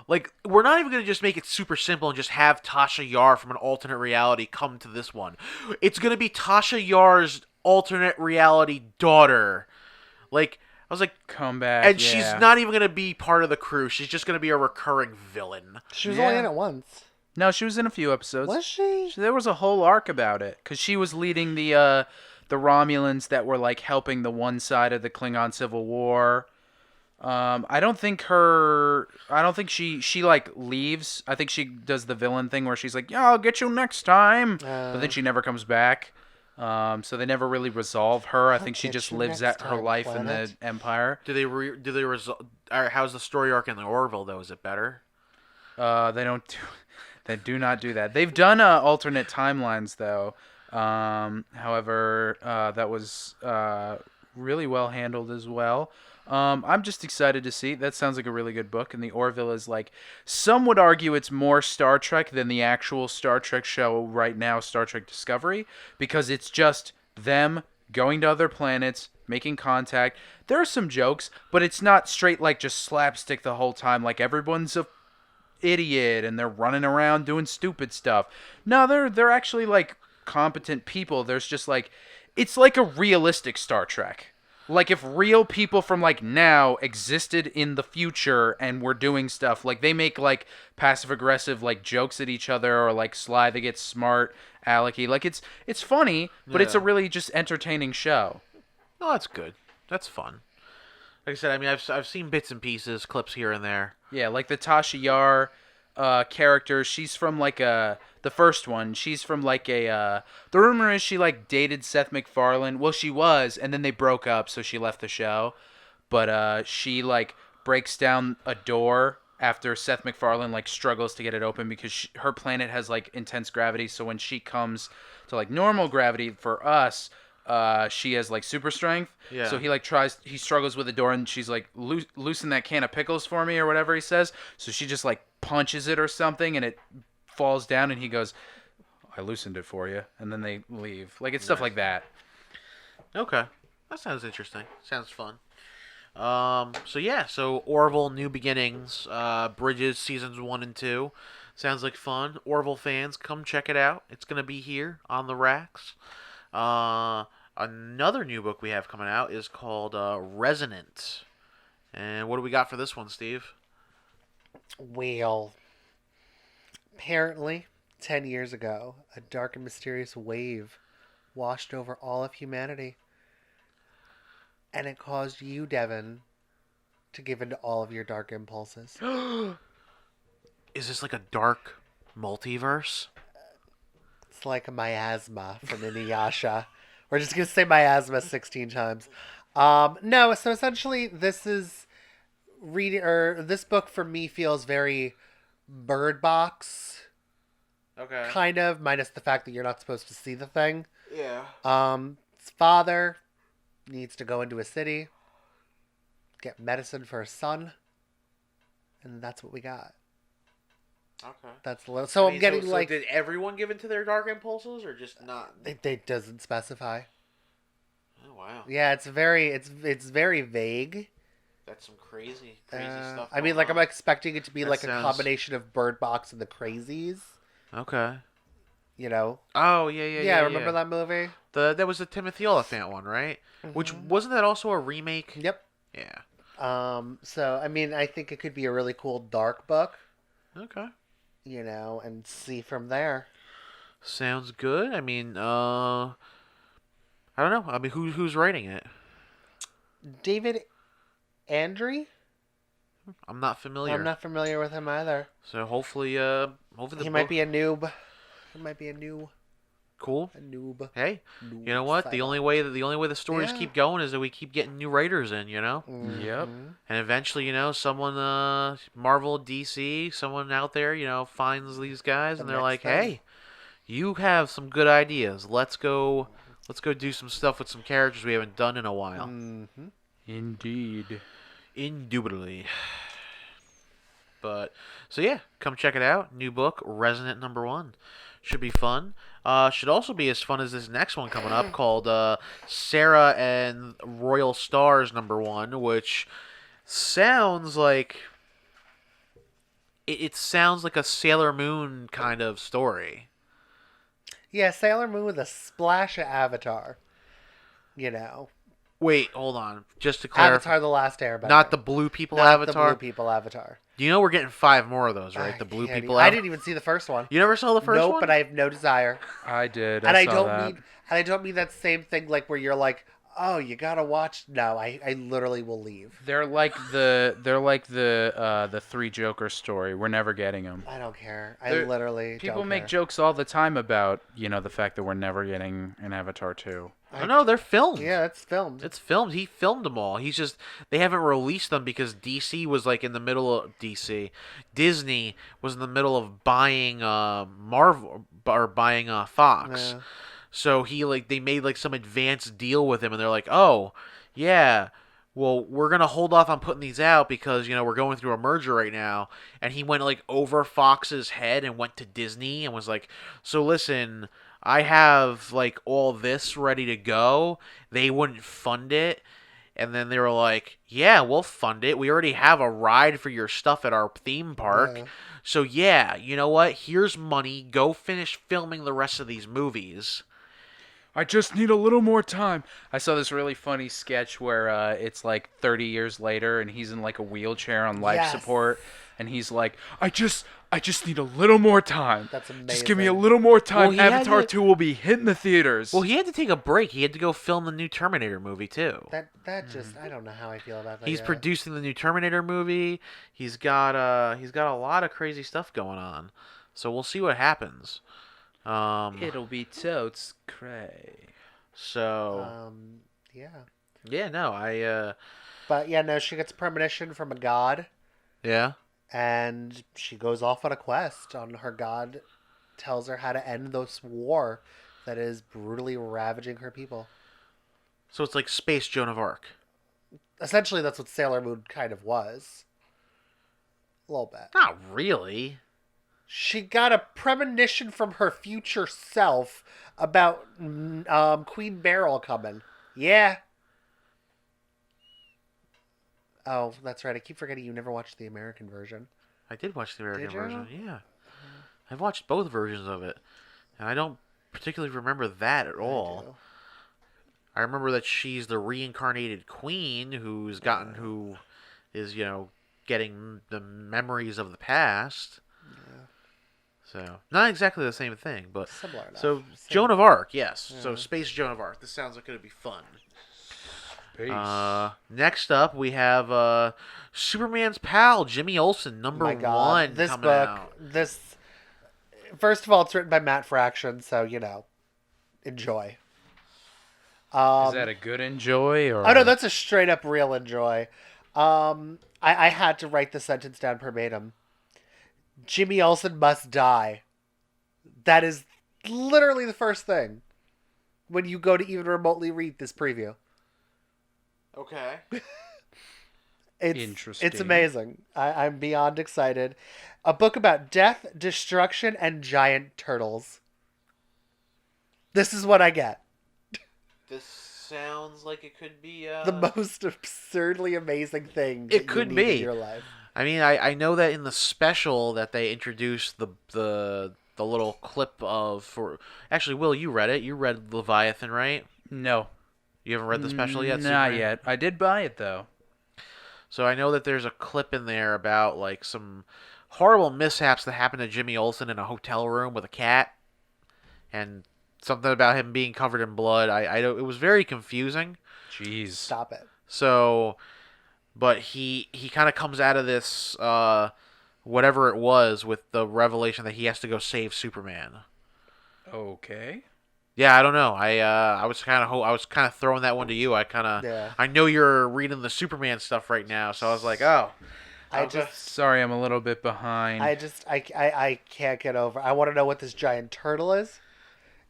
like we're not even gonna just make it super simple and just have Tasha Yar from an alternate reality come to this one. It's gonna be Tasha Yar's alternate reality daughter. Like I was like, Come back, and yeah. she's not even gonna be part of the crew. She's just gonna be a recurring villain. She was Yeah. only in it once. No, she was in a few episodes. Was she? There was a whole arc about it because she was leading the Romulans that were like helping the one side of the Klingon Civil War. I don't think she like leaves. I think she does the villain thing where she's like, "Yeah, I'll get you next time," but then she never comes back. So they never really resolve her. I think she get just you lives next out her time, life planet. in the Empire. Do they resolve? How's the story arc in the Orville though? Is it better? They do not do that. They've done alternate timelines though. However, that was really well handled as well. I'm just excited to see. That sounds like a really good book. And the Orville is like, some would argue it's more Star Trek than the actual Star Trek show right now, Star Trek Discovery, because it's just them going to other planets, making contact. There are some jokes, but it's not straight like just slapstick the whole time. Like everyone's a idiot and they're running around doing stupid stuff. No, they're actually like competent people. There's just like, it's like a realistic Star Trek. Like if real people from like now existed in the future and were doing stuff, like they make like passive aggressive like jokes at each other, or like Sly that gets smart alecky. Like it's funny, but it's a really just entertaining show. Oh, that's good. That's fun. Like I said, I mean, I've seen bits and pieces, clips here and there. Yeah, like the Tasha Yar character, she's from like the first one. She's from like the rumor is she like dated Seth MacFarlane. Well, she was, and then they broke up, so she left the show. But she like breaks down a door after Seth MacFarlane like struggles to get it open because her planet has like intense gravity. So when she comes to like normal gravity for us, she has like super strength. Yeah. So he struggles with the door, and she's like, loosen that can of pickles for me, or whatever he says. So she just like punches it or something, and it falls down, and he goes, I loosened it for you. And then they leave. Like, it's stuff like that. Okay. That sounds interesting. Sounds fun. So Orville, New Beginnings, Bridges, seasons 1 and 2. Sounds like fun. Orville fans, come check it out. It's going to be here on the racks. Another new book we have coming out is called Resonant. And what do we got for this one, Steve? Well, apparently, 10 years ago, a dark and mysterious wave washed over all of humanity. And it caused you, Devon, to give in to all of your dark impulses. Is this like a dark multiverse? It's like a miasma from Inuyasha. We're just going to say miasma 16 times. No, so essentially, this book for me feels very Bird Box. Okay. Kind of, minus the fact that you're not supposed to see the thing. Yeah. His father needs to go into a city, get medicine for his son, and that's what we got. Okay. That's a little. So I'm getting so did everyone give into their dark impulses, or just not? It doesn't specify. Oh wow. Yeah, it's very vague. That's some crazy stuff. I mean, going like I'm on. expecting it to be That like sounds- a combination of Bird Box and the Crazies. Okay. You know? Oh yeah. Yeah, remember that movie? That was the Timothy Oliphant one, right? Which wasn't that also a remake? Yep. Yeah. So I mean, I think it could be a really cool dark book, Okay. and see from there. Sounds good. I mean, I don't know. I mean, who's writing it? David Andry? I'm not familiar. I'm not familiar with him either. So hopefully the He book... might be a noob. He might be a noob. Cool. A noob. Hey, Noob you know what? The only way the stories Yeah. keep going is that we keep getting new writers in, you know? Yep. And eventually, someone Marvel, DC, someone out there, finds these guys and they're next like, thing. "Hey, you have some good ideas. Let's go do some stuff with some characters we haven't done in a while." Mm-hmm. Indeed. Indubitably. But so yeah, come check it out. New book, Resonant #1. Should be fun. Should also be as fun as this next one coming up called Sera and Royal Stars #1, which sounds like it sounds like a Sailor Moon kind of story. Yeah, Sailor Moon with a splash of Avatar. Wait, hold on. Just to clarify, Avatar: The Last Airbender. not the blue people Not Avatar. the blue people Avatar. You know we're getting 5 more of those, right? I The blue can't people. I didn't even see the first one. You never saw the first Nope, one? but I have no desire. I did. And I saw don't that. mean I don't mean that same thing like where you're like, oh, you gotta watch. No, I literally will leave. They're like the Three Joker story. We're never getting them. I don't care. I They're- literally People don't make care. jokes all the time about the fact that we're never getting an Avatar 2. Oh, no, they're filmed. Yeah, it's filmed. It's filmed. He filmed them all. He's just they haven't released them because DC was like in the middle of Disney was in the middle of buying Marvel or buying Fox. Yeah. So they made like some advanced deal with him and they're like, "Oh, yeah. Well, we're going to hold off on putting these out because, we're going through a merger right now." And he went like over Fox's head and went to Disney and was like, "So listen, I have like all this ready to go." They wouldn't fund it. And then they were like, "Yeah, we'll fund it. We already have a ride for your stuff at our theme park. Yeah. So yeah, you know what? Here's money. Go finish filming the rest of these movies." I just need a little more time. I saw this really funny sketch where it's like 30 years later and he's in like a wheelchair on life Yes. support and he's like, I just need a little more time. That's Just give me a amazing. little more time. Well, he had Avatar to- 2 will be hitting the theaters. Well, he had to take a break. He had to go film the new Terminator movie too. That just I don't know how I feel about that. He's yet. producing the new Terminator movie. He's got a lot of crazy stuff going on. So we'll see what happens. It'll be totes cray. So Yeah. yeah, no, But yeah, no, she gets premonition from a god, yeah. and she goes off on a quest. On her god tells her how to end this war that is brutally ravaging her people. So it's like Space Joan of Arc. Essentially, that's what Sailor Moon kind of was. A little bit. Not really. She got a premonition from her future self about Queen Beryl coming. Yeah. Oh, that's right. I keep forgetting you never watched the American version. I did watch the American Did you? version. Yeah. I've watched both versions of it. And I don't particularly remember that at all. I remember that she's the reincarnated queen who is getting the memories of the past. So, not exactly the same thing, but Similar enough. so Same. Joan of Arc, yes. Yeah. So Space Joan of Arc. This sounds like it'd be fun. Peace. Next up, we have Superman's pal, Jimmy Olsen, number My God. 1 This coming book, out. first of all, it's written by Matt Fraction, so, enjoy. Is that a good enjoy or? Oh, no, that's a straight up real enjoy. I had to write the sentence down verbatim. Jimmy Olsen must die. That is literally the first thing when you go to even remotely read this preview. Okay. Interesting. It's amazing. I'm beyond excited. A book about death, destruction, and giant turtles. This is what I get. This sounds like it could be The most absurdly amazing thing It that could you need be. in your life. I mean, I know that in the special that they introduced the the little clip of for. Actually, Will, you read it. You read Leviathan, right? No. You haven't read the special yet, Not Superman? yet. I did buy it, though. So I know that there's a clip in there about like some horrible mishaps that happened to Jimmy Olsen in a hotel room with a cat, and something about him being covered in blood. I don't. It was very confusing. Jeez. Stop it. So, but he kind of comes out of this whatever it was with the revelation that he has to go save Superman. Okay. Yeah, I don't know. I was kind of throwing that one to you. Yeah. I know you're reading the Superman stuff right now, so I was like, oh. Sorry, I'm a little bit behind. I can't get over. I want to know what this giant turtle is.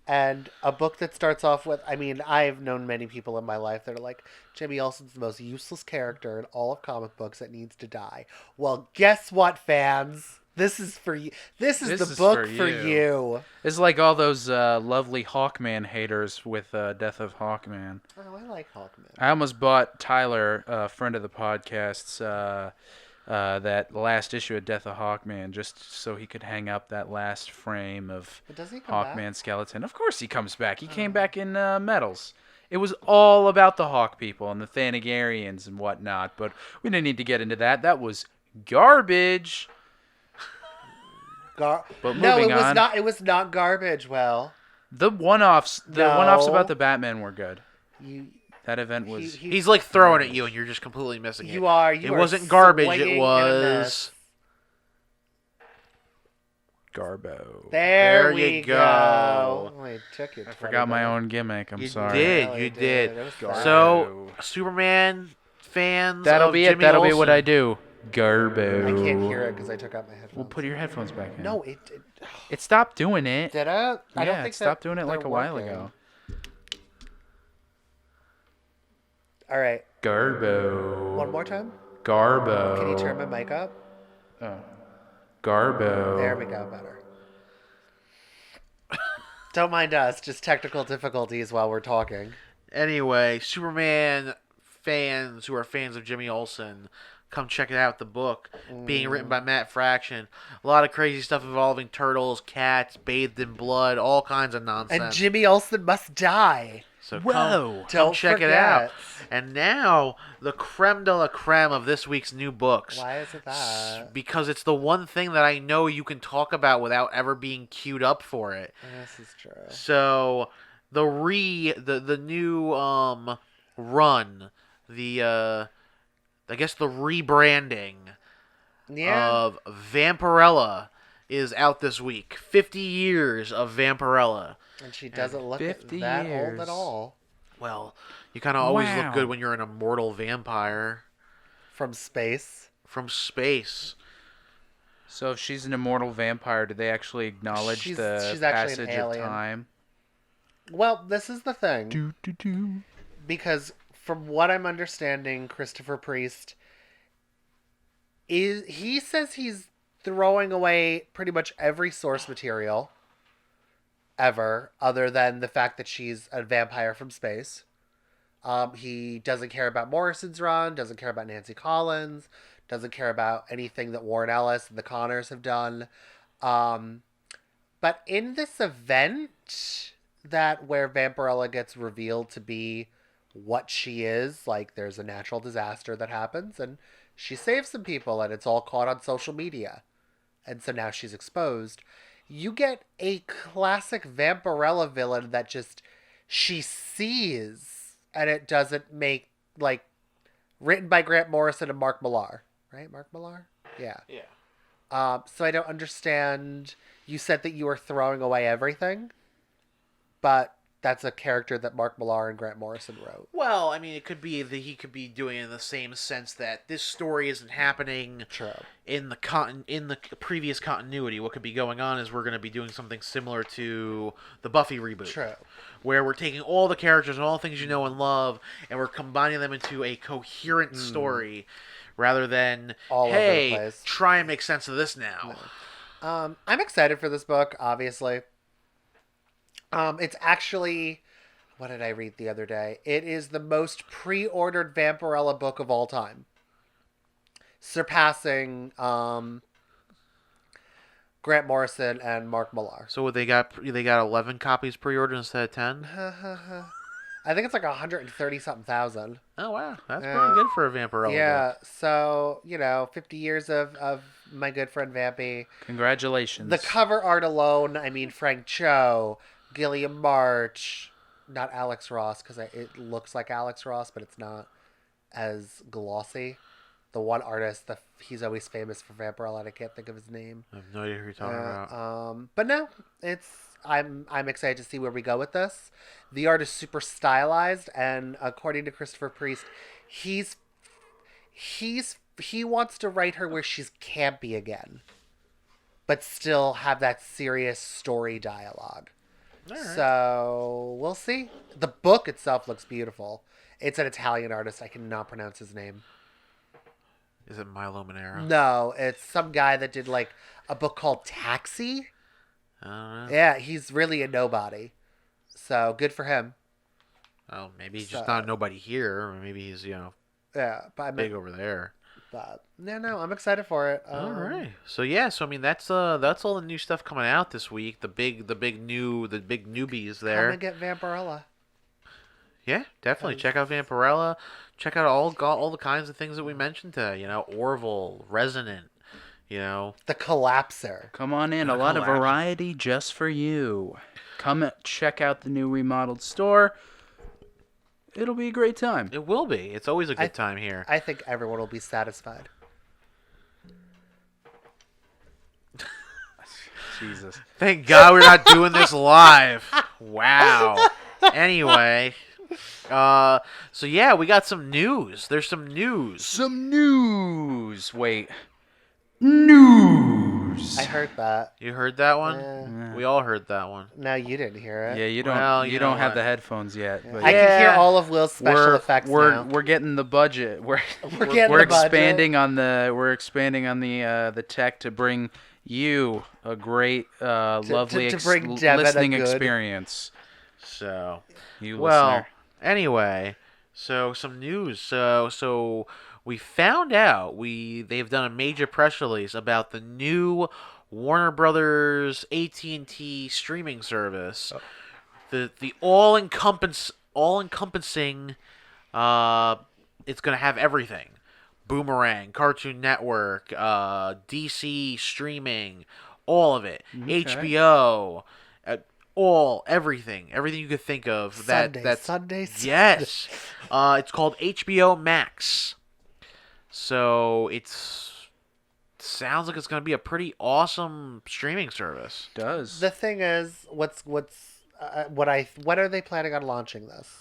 And a book that starts off with, I mean, I've known many people in my life that are like, Jimmy Olsen's the most useless character in all of comic books that needs to die. Well, guess what, fans? This is for you. This is the book for you. It's like all those lovely Hawkman haters with Death of Hawkman. Oh, I like Hawkman. I almost bought Tyler, a friend of the podcast's, that last issue of Death of Hawkman just so he could hang up that last frame of But does he come Hawkman back? skeleton. Of course he comes back. He came back in Metals. It was all about the Hawk people and the Thanagarians and whatnot, but we didn't need to get into that. That was garbage. But no, moving it was on. not. It was not garbage. Well, The one-offs No. about the Batman were good. you That event was... He's like throwing at you, and you're just completely missing it. you are. It wasn't garbage. It was. Garbo. There you we go. go. I took it. I forgot my own gimmick. I'm You sorry. did. Really You did. did. It was bad. So, Superman fans. That'll of be Jimmy it. That'll be Olsen. what I do. Garbo. I can't hear it because I took out my headphones. Well, put your headphones back in. No, it It stopped doing it. did it. I Yeah, don't think it stopped doing it they're like a while working. ago. All right, Garbo. one more time. Garbo. Can you turn my mic up? Oh. Garbo. There we go. Better. Don't mind us. Just technical difficulties while we're talking. Anyway, Superman fans who are fans of Jimmy Olsen, come check it out. The book being written by Matt Fraction. A lot of crazy stuff involving turtles, cats, bathed in blood, all kinds of nonsense. And Jimmy Olsen must die. So Whoa. come Don't check it forget. out. And now, the creme de la creme of this week's new books. Why is it that? Because it's the one thing that I know you can talk about without ever being queued up for it. This is true. So the new run, I guess the rebranding Yeah. of Vamperella is out this week. 50 years of Vamperella. And she doesn't look 50 that years. old at all. Well, you kind of always Wow. look good when you're an immortal vampire From space. from space. So if she's an immortal vampire, do they actually acknowledge She's the actually an passage of alien. time? Well, this is the thing. Do. Because from what I'm understanding, Christopher Priest he says he's throwing away pretty much every source material ever, other than the fact that she's a vampire from space. He doesn't care about Morrison's run, doesn't care about Nancy Collins, doesn't care about anything that Warren Ellis and the Connors have done. But in this event where Vamperella gets revealed to be what she is, like there's a natural disaster that happens and she saves some people and it's all caught on social media. And so now she's exposed. You get a classic Vamperella villain that just she sees, and it doesn't make, like, written by Grant Morrison and Mark Millar, right? Mark Millar? Yeah. So I don't understand. You said that you were throwing away everything, but that's a character that Mark Millar and Grant Morrison wrote. Well, I mean, it could be that he could be doing it in the same sense that this story isn't happening True. in the previous continuity. What could be going on is we're going to be doing something similar to the Buffy reboot. True. Where we're taking all the characters and all the things you know and love, and we're combining them into a coherent story, rather than, All over the hey, place. try and make sense of this now. I'm excited for this book, obviously. It's actually, what did I read the other day? It is the most pre-ordered Vamperella book of all time. Surpassing Grant Morrison and Mark Millar. So they got 11 copies pre-ordered instead of 10. I think it's like 130-something thousand. Oh wow, that's pretty good for a Vamperella. Yeah, book. so 50 years of my good friend Vampy. Congratulations. The cover art alone, I mean Frank Cho, Gilliam March, not Alex Ross because it looks like Alex Ross, but it's not as glossy. The one artist, he's always famous for Vampirella, and I can't think of his name. I have no idea who you're talking about. But no, I'm excited to see where we go with this. The art is super stylized, and according to Christopher Priest, he wants to write her where she's campy again, but still have that serious story dialogue. All right. So we'll see. The book itself looks beautiful. It's an Italian artist. I cannot pronounce his name. Is it Milo Manero? No, it's some guy that did like a book called Taxi. I don't know. Yeah, he's really a nobody. So good for him. Oh, maybe he's just not a nobody here, or maybe he's yeah, but big over there. But no, I'm excited for it. All right. So I mean that's all the new stuff coming out this week. The big newbies there. Come and get Vamperella. Yeah, definitely check out Vamperella. Check out all the kinds of things that we mentioned today. Orville, Resonant. The Collapser. Come on in. A lot of variety just for you. Come check out the new remodeled store. It'll be a great time. It will be. It's always a good time here. I think everyone will be satisfied. Jesus. Thank God we're not doing this live. Wow. Anyway. So yeah, we got some news. There's some news. Wait. News. I heard that. You heard that one? Yeah. We all heard that one. No, you didn't hear it. Yeah, you don't. Well, you don't have what? the headphones yet. But I can hear all of Will's special effects now. We're getting the budget. We're getting the budget. expanding on the tech to bring you a great, lovely to bring Devon listening a good- experience. So, You well, listener. anyway, so some news. So we found out they've done a major press release about the new Warner Brothers AT&T streaming service. Oh. The all-encompassing it's going to have everything. Boomerang, Cartoon Network, DC streaming, all of it. Okay. HBO, everything you could think of. Sunday. Yes. It's called HBO Max. So sounds like it's going to be a pretty awesome streaming service. It does. The thing is, when are they planning on launching this?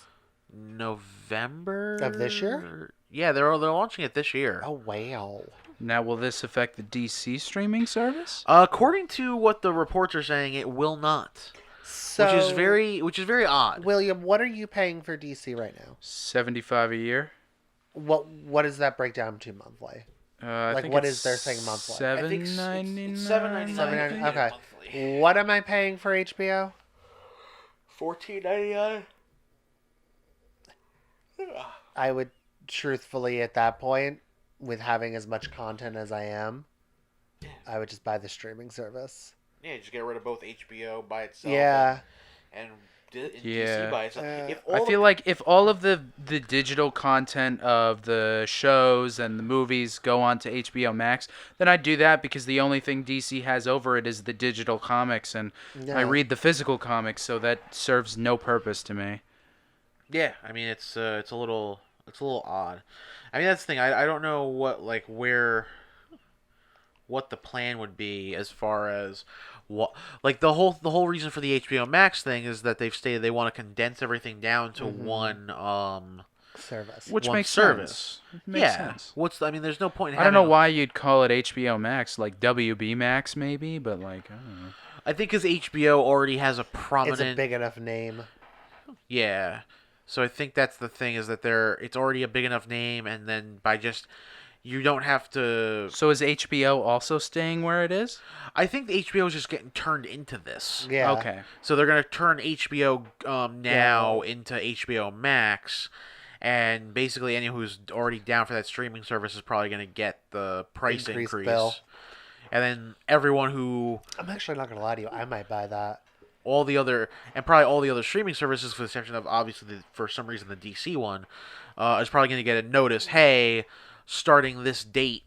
November Of this year? Yeah, they're launching it this year. Oh wow! Now, will this affect the DC streaming service? According to what the reports are saying, it will not. So, which is very odd. William, what are you paying for DC right now? $75 a year. What does that break down to monthly? I think what it's is their thing monthly? $7.99. It's $7.99. $7.99. Okay. Monthly. What am I paying for HBO? $14.99. I would truthfully, at that point, with having as much content as I am, I would just buy the streaming service. Yeah, just get rid of both HBO by itself. Yeah. And Yeah. DC by itself. I feel like if all of the digital content of the shows and the movies go on to HBO Max, then I'd do that because the only thing DC has over it is the digital comics, and Yeah. I read the physical comics, so that serves no purpose to me. Yeah, I mean it's a little odd. I mean that's the thing. I don't know what the plan would be as far as what the whole reason for the HBO Max thing is that they've stated they want to condense everything down to one Service. Which one makes service. sense. It makes sense. I mean there's no point in I don't know having- why you'd call it HBO Max, like WB Max maybe, but like I don't know. I think cuz HBO already has a It's prominent a big enough name. Yeah. So I think that's the thing is that it's already a big enough name, and then you don't have to. So is HBO also staying where it is? I think the HBO is just getting turned into this. Yeah. Okay. So they're gonna turn HBO now into HBO Max, and basically anyone who's already down for that streaming service is probably gonna get the price Increased increase. bill. and then everyone who I'm actually not gonna lie to you. I might buy that. all the other and probably all the other streaming services, for the exception of obviously for some reason the DC one, is probably going to get a notice. Hey, starting this date,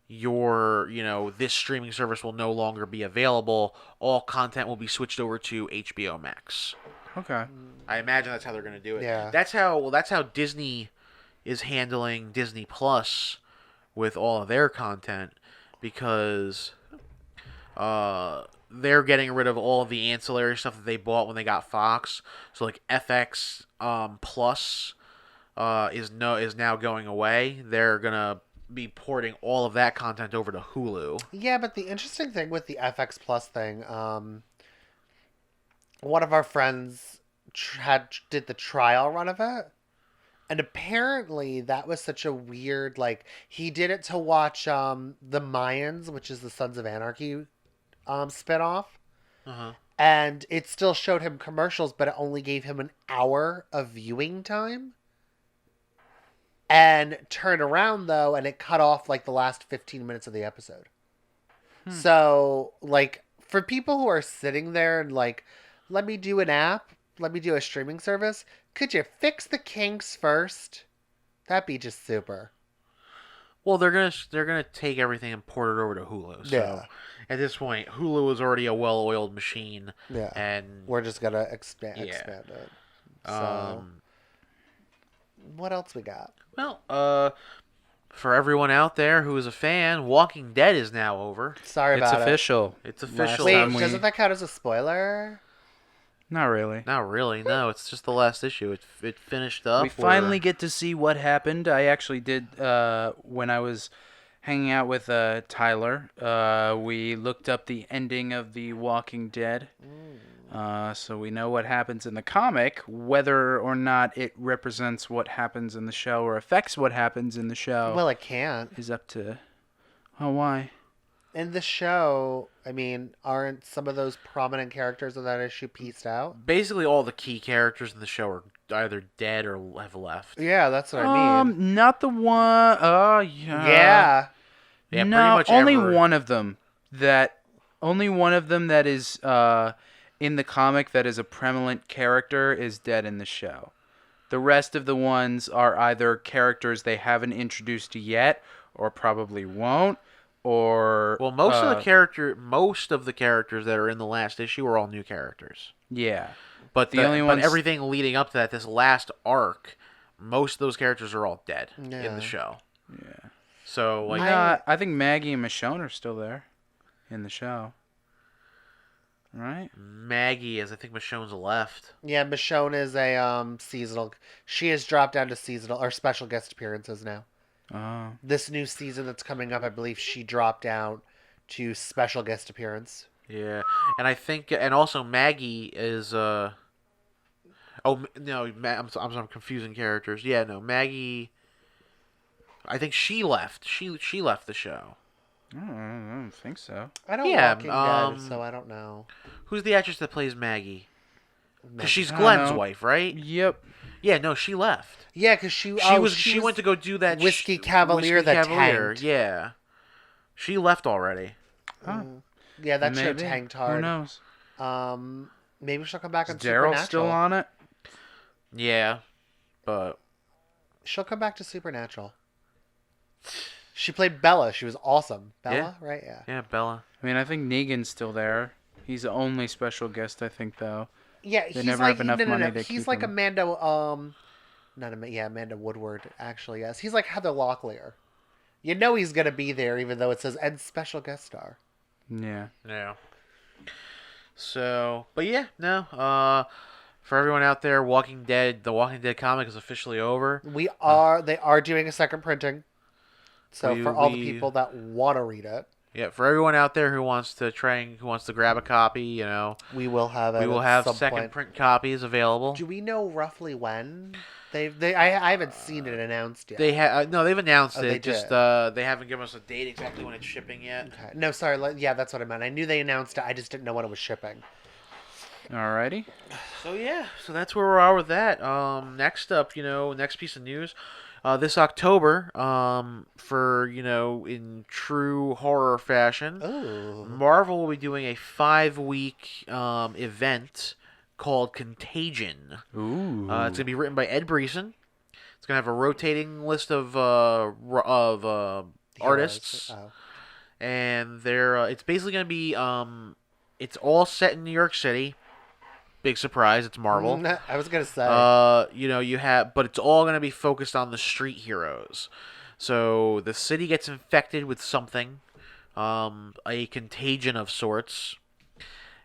this streaming service will no longer be available. All content will be switched over to HBO Max. Okay. I imagine that's how they're going to do it. Yeah. That's how Disney is handling Disney Plus with all of their content, because they're getting rid of all of the ancillary stuff that they bought when they got Fox. So like FX Plus is now going away. They're gonna be porting all of that content over to Hulu. Yeah, but the interesting thing with the FX Plus thing, one of our friends did the trial run of it, and apparently that was such a weird, like, he did it to watch the Mayans, which is the Sons of Anarchy spinoff, and it still showed him commercials, but it only gave him an hour of viewing time. And turned around though, and it cut off like the last 15 minutes of the episode. So, like, for people who are sitting there and like, let me do an app, let me do a streaming service, could you fix the kinks first? That'd be just super. Well, they're gonna take everything and port it over to Hulu. So Yeah. at this point, Hulu is already a well-oiled machine. Yeah. And We're just gonna expand it. So, what else we got? well, for everyone out there who is a fan, Walking Dead is now over. Sorry It's about official. It's official. it. time Wait, we- doesn't that count as a spoiler? Not really. Not really. No, it's just the last issue. It finished up. We finally get to see what happened. I actually did when I was hanging out with Tyler. We looked up the ending of The Walking Dead. So we know what happens in the comic. Whether or not it represents what happens in the show or affects what happens in the show Well, it can't. is up to... Oh, why? In the show, I mean, aren't some of those prominent characters of that issue pieced out? Basically, all the key characters in the show are either dead or have left. Yeah, that's what I mean. Not the one... Oh, yeah. Yeah. Yeah, no, pretty much only every- one of them that is in the comic that is a prevalent character is dead in the show. The rest of the ones are either characters they haven't introduced yet, or probably won't, or Well, most of the characters that are in the last issue are all new characters. yeah. But The only ones- everything leading up to that, this last arc, most of those characters are all dead in Yeah. the show. Yeah. So like, I think Maggie and Michonne are still there in the show. Right? Maggie is, I think Michonne's left. Yeah, Michonne is a seasonal. She has dropped down to seasonal or special guest appearances now. Oh. This new season that's coming up, I believe she dropped down to special guest appearance. Yeah, and I think, and also Maggie is. Oh no, I'm confusing characters. Yeah, no, Maggie. I think she left. She left the show. I don't think so. I don't Yeah, Walking Dead, so I don't know. Who's the actress that plays Maggie? 'Cause Maggie. she's I don't Glenn's know. wife, right? Yep. Yeah, no, she left. Yeah, because she She went to go do that Whiskey Cavalier that tanked. Yeah, she left already. Oh. Yeah, that show Maybe. tanked Who hard. knows? Maybe she'll come back Is on Daryl Supernatural. still on it? Yeah, but She'll come back to Supernatural. She played Bella. She was awesome. Bella, right? Yeah. yeah, Bella. I mean, I think Negan's still there. He's the only special guest, I think, though. Yeah, They he's never like have enough money to He's keep like him. Amanda. Amanda Woodward. Actually, yes, he's like Heather Locklear. You know he's gonna be there, even though it says "and special guest star." Yeah. Yeah. So, but yeah, no. For everyone out there, the Walking Dead comic is officially over. They are doing a second printing. So for all the people that want to read it, Yeah, for everyone out there who wants to grab a copy, we will have it. we will at have some second point. print copies available. Do we know roughly when? I haven't seen it announced yet. They've announced Oh, it. they Just did. they haven't given us a date exactly when it's shipping yet. Okay. No, sorry. Yeah, that's what I meant. I knew they announced it. I just didn't know when it was shipping. Alrighty. So yeah, so that's where we are with that. Next up, next piece of news. This October, for in true horror fashion, Oh. Marvel will be doing a 5-week event called Contagion. Ooh. It's gonna be written by Ed Brisson. It's gonna have a rotating list of artists, Oh. and it's basically gonna be it's all set in New York City. Big surprise, it's Marvel. I was gonna say. But it's all gonna be focused on the street heroes. So the city gets infected with something, a contagion of sorts.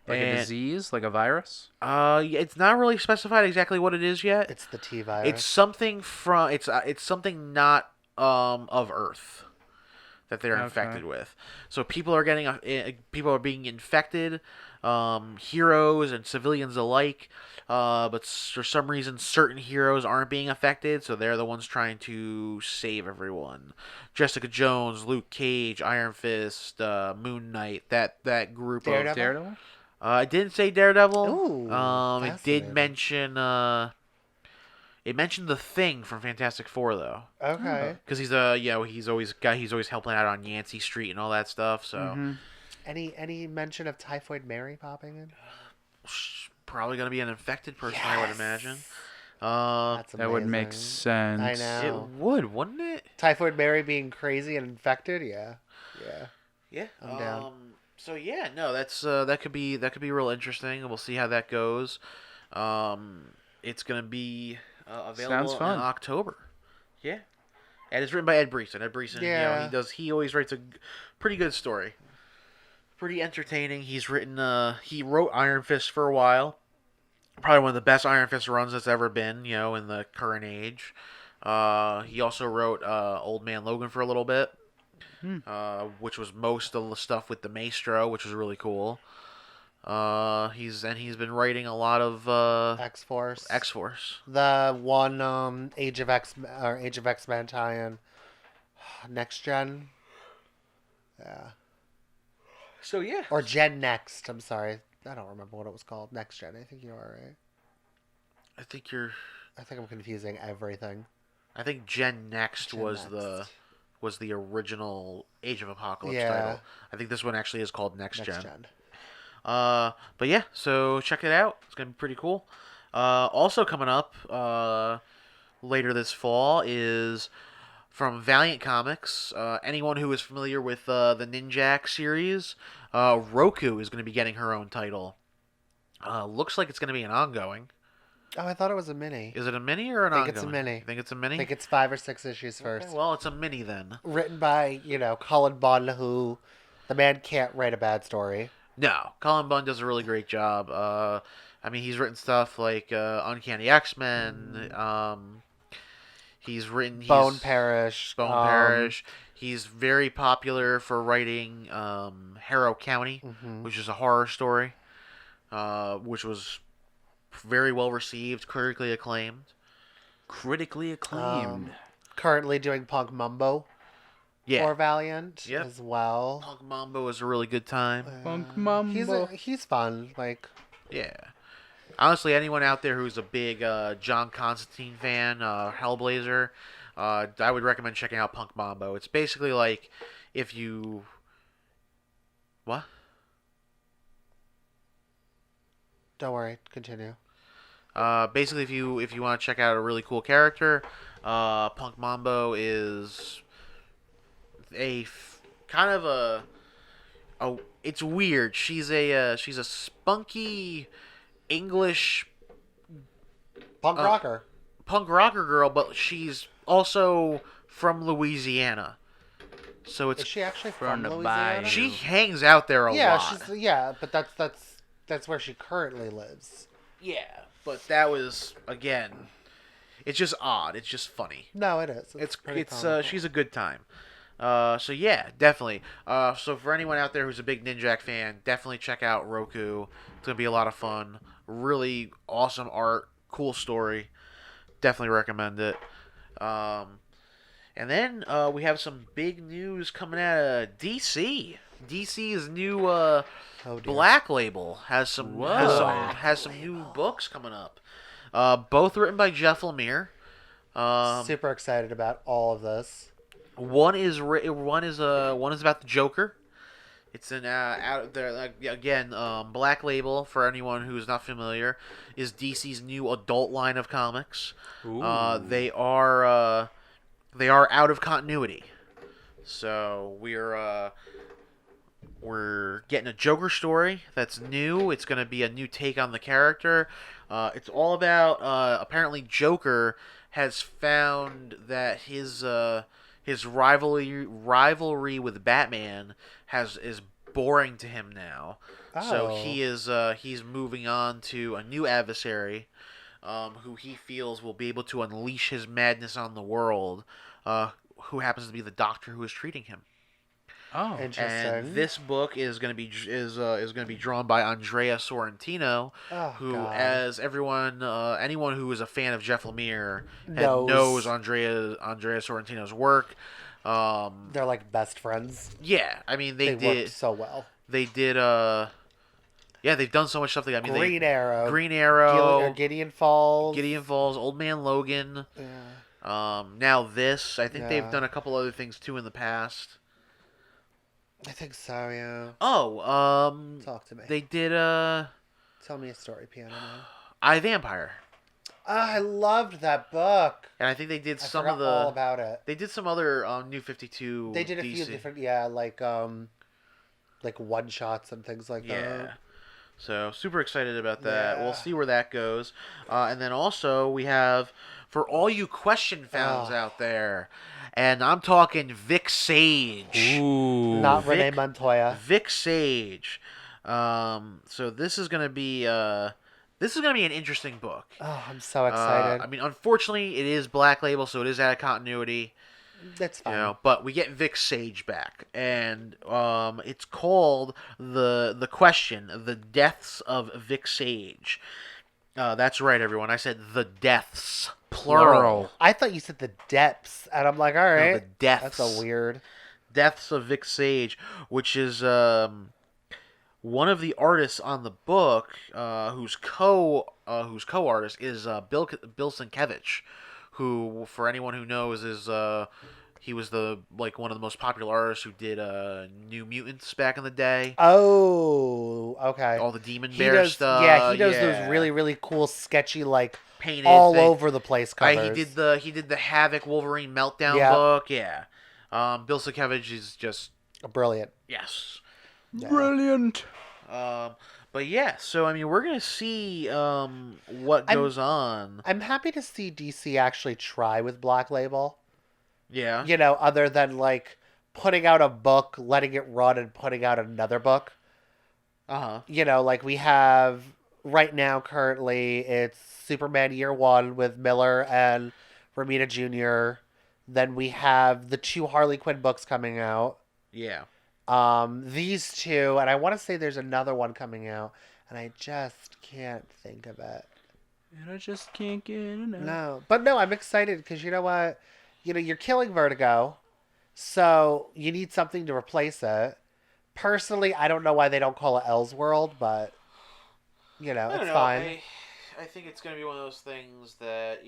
Like a disease, like a virus. It's not really specified exactly what it is yet. It's the T virus. It's something from it's something not of Earth that they're infected with. So people are being infected, heroes and civilians alike. But for some reason, certain heroes aren't being affected, so they're the ones trying to save everyone. Jessica Jones, Luke Cage, Iron Fist, Moon Knight, that group Daredevil? of Daredevil. I didn't say Daredevil. Ooh, It did fascinating. mention it mentioned the Thing from Fantastic Four though, Okay. because he's he's always helping out on Yancey Street and all that stuff. So Mm-hmm. Any mention of Typhoid Mary popping in? probably gonna be an infected person, I would imagine. That's That would make amazing. sense. I It know. would, wouldn't it? Typhoid Mary being crazy and infected. Yeah. Yeah, I'm down. So yeah, no, that's that could be real interesting, and we'll see how that goes. It's gonna be available Sounds fun. in October. Yeah, and it's written by Ed Brisson. Ed Brisson, Yeah. he always writes a pretty good story, pretty entertaining. He wrote Iron Fist for a while, probably one of the best Iron Fist runs that's ever been, in the current age. He also wrote Old Man Logan for a little bit. Which was most of the stuff with the Maestro, which was really cool. He's been writing a lot of X-Force. X-Force. The one Age of X-Men tie-in. Next Gen. Yeah. So yeah, Or Gen Next. I'm sorry. I don't remember what it was called. Next Gen. I think you are right. I think I'm confusing everything. Gen Next Gen was Next. the original Age of Apocalypse Yeah. title. I think this one actually is called Next Next Gen. Gen. But yeah, so check it out. It's gonna be pretty cool. Also coming up later this fall is from Valiant Comics. Anyone who is familiar with the Ninjak series, Roku is going to be getting her own title. Looks like it's going to be an ongoing. Oh, I thought it was a mini. Is it a mini or an I ongoing? think it's a mini. You think it's a mini? I think it's 5 or 6 issues first. Okay, well, it's a mini then. Written by, Cullen Bunn, who the man can't write a bad story. No, Colin Bunn does a really great job. He's written stuff like Uncanny X-Men. He's written Bone Parish. Bone Parish. He's very popular for writing Harrow County, which is a horror story, which was very well received, critically acclaimed. Critically acclaimed. Currently doing Punk Mumbo for Valiant Yep. as well. Punk Mambo is a really good time. Punk Mambo. He's fun. Like, Yeah. Honestly, anyone out there who's a big John Constantine fan, Hellblazer, I would recommend checking out Punk Mambo. It's basically like if you... What? don't worry. Continue. Basically, if you want to check out a really cool character, Punk Mambo is kind of a it's weird. She's a spunky English Punk rocker. punk rocker girl, but she's also from Louisiana. So Is she actually from the Louisiana? bayou. she hangs out there a lot. But that's where she currently lives. Yeah, but that was again. It's just odd. It's just funny. No, it is. It's comical. She's a good time. So yeah, definitely. So for anyone out there who's a big Ninjak fan, definitely check out Roku. It's gonna be a lot of fun. Really awesome art, cool story. Definitely recommend it. And then we have some big news coming out of DC. DC's new dear. Black Label has some new books coming up. Both written by Jeff Lemire. Super excited about all of this. One is about the Joker. It's an out there again. Black Label, for anyone who's not familiar, is DC's new adult line of comics. They are out of continuity, so we're getting a Joker story that's new. It's going to be a new take on the character. It's all about apparently Joker has found that his rivalry with Batman is boring to him now. So he's moving on to a new adversary, who he feels will be able to unleash his madness on the world. Who happens to be the doctor who is treating him. Oh, interesting. And this book is going to be drawn by Andrea Sorrentino, who, God. as anyone who is a fan of Jeff Lemire Knows Andrea Sorrentino's work. They're like best friends. Yeah, I mean they did worked so well. They did. They've done so much stuff. Green Arrow, Gideon Falls, Old Man Logan. Yeah. Now this. I think they've done a couple other things too in the past. I think so, yeah. Oh, talk to me. They did Tell me a story, Piano Man. I, Vampire. I loved that book. And I think they did I forgot all about it. They did some other New 52. They did a few different, like one shots and things like that. Yeah. So super excited about that. We'll see where that goes. And then also we have, for all you question fans out there, and I'm talking Vic Sage. Ooh. Not Renee Montoya. Vic Sage. So this is gonna be an interesting book. Oh, I'm so excited. I mean, unfortunately, it is Black Label, so it is out of continuity. That's fine. But we get Vic Sage back, and it's called the Question: The Deaths of Vic Sage. That's right, everyone. I said the deaths, plural. I thought you said the depths, and I'm like, all right, No, the deaths. That's a weird. Deaths of Vic Sage, which is one of the artists on the book, whose co-artist is Bill Sienkiewicz, who, for anyone who knows, is he was one of the most popular artists who did New Mutants back in the day. Oh, okay. All the Demon Bear stuff. Yeah, he does those really, really cool, sketchy, painted all over the place covers. He did the Havoc Wolverine Meltdown book. Yeah. Bill Sienkiewicz is just brilliant. Yes. Yeah. Brilliant. But yeah, so I mean, we're gonna see what goes on. I'm happy to see DC actually try with Black Label. Yeah. Other than putting out a book, letting it run, and putting out another book. We have right now currently it's Superman Year One with Miller and Romita Jr. Then we have the 2 Harley Quinn books coming out. Yeah. These 2, and I want to say there's another one coming out, and I just can't think of it. And I just can't get enough. No, but no, I'm excited because you know what? You're killing Vertigo, so you need something to replace it. Personally, I don't know why they don't call it Elseworld, but it's fine. I think it's gonna be one of those things that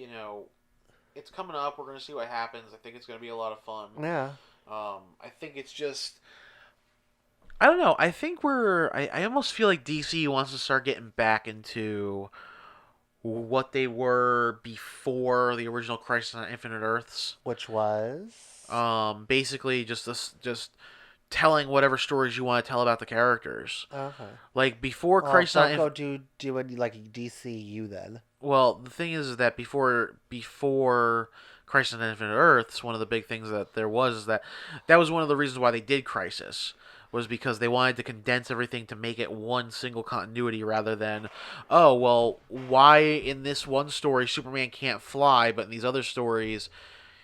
it's coming up. We're gonna see what happens. I think it's gonna be a lot of fun. Yeah. I think it's just. I don't know. I think I almost feel like DC wants to start getting back into what they were before the original Crisis on Infinite Earths, which was basically just telling whatever stories you want to tell about the characters. Okay. Before Crisis on Infinite Earths, do any DCU then. Well, the thing is that before Crisis on Infinite Earths, one of the big things that there was is that was one of the reasons why they did Crisis. Was because they wanted to condense everything to make it one single continuity rather than, why in this one story Superman can't fly, but in these other stories,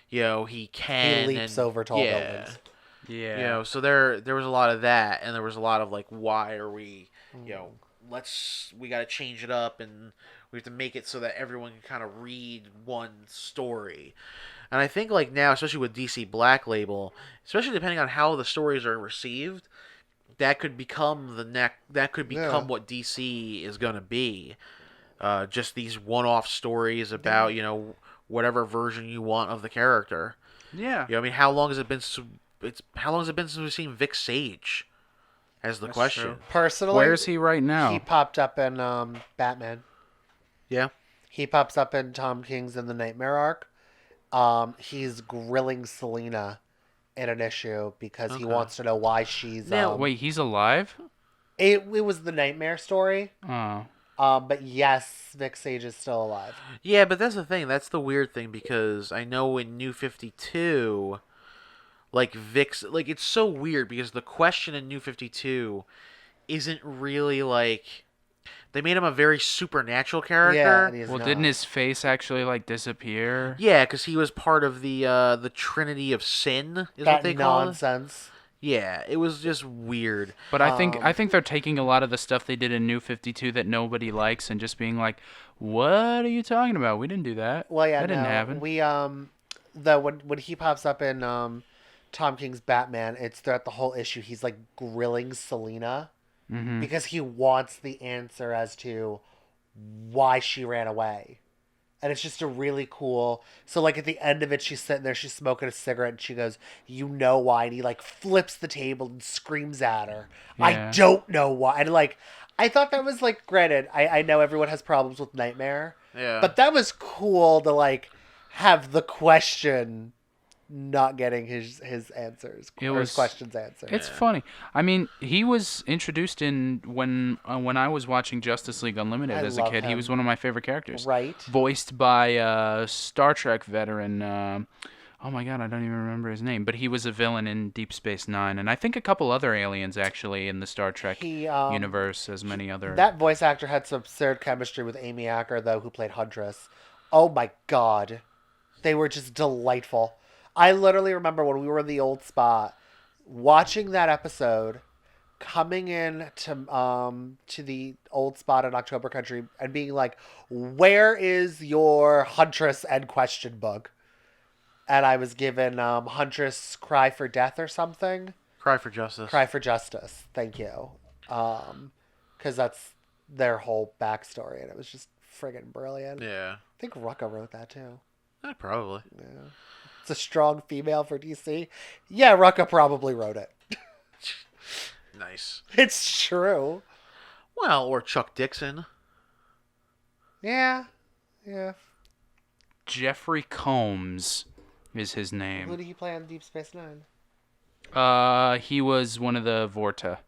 he can. He leaps over tall buildings. Yeah. So there was a lot of that, and there was a lot of why are we, we got to change it up, and we have to make it so that everyone can kind of read one story. And I think now, especially with DC Black Label, especially depending on how the stories are received, that could become what DC is going to be. Just these one-off stories about, whatever version you want of the character. Yeah. You know, I mean, how long has it been? How long has it been since we've seen Vic Sage? As the question. True. Personally, Where is he right now? He popped up in Batman. Yeah. He pops up in Tom King's in the Nightmare arc. He's grilling Selena in an issue because he wants to know why she's. Now, Wait, he's alive? It was the Nightmare story. Oh. But yes, Vic Sage is still alive. Yeah, but that's the thing. That's the weird thing because I know in New 52, like Vic's, like it's so weird because the question in New 52 isn't really like they made him a very supernatural character. Yeah, and he's Well, not. didn't his face actually like disappear? Yeah, because he was part of the Trinity of Sin, is that what they call it. nonsense? Yeah, it was just weird. But I think they're taking a lot of the stuff they did in New 52 that nobody likes and just being like, "What are you talking about? We didn't do that. Well, yeah, that didn't no, happen." We when he pops up in Tom King's Batman, it's throughout the whole issue. He's like grilling Selena because he wants the answer as to why she ran away. And it's just a really cool. So, like, at the end of it, she's sitting there, she's smoking a cigarette, and she goes, "You know why?" And he, like, flips the table and screams at her. Yeah. I don't know why. And, like, I thought that was, like, granted, I know everyone has problems with Nightmare. Yeah. But that was cool to, like, have the question not getting his answers. Or his questions answered. It's funny. I mean, he was introduced in when I was watching Justice League Unlimited I as a love kid. He him. was one of my favorite characters. Right. Voiced by Star Trek veteran. Oh my God, I don't even remember his name. But he was a villain in Deep Space Nine, and I think a couple other aliens actually in the Star Trek universe, as many other. That voice actor had some absurd chemistry with Amy Acker, though, who played Huntress. Oh my God. They were just delightful. I literally remember when we were in the old spot, watching that episode, coming in to the old spot in October Country and being like, "Where is your Huntress and question book?" And I was given Huntress Cry for Death or something. Cry for Justice. Cry for Justice. Thank you. Because that's their whole backstory, and it was just friggin' brilliant. Yeah. I think Rucka wrote that too. Probably. Yeah. It's a strong female for DC. Yeah, Rucka probably wrote it. Nice. It's true. Well, or Chuck Dixon. Yeah. Yeah. Jeffrey Combs is his Who name. did he play on Deep Space Nine? He was one of the Vorta,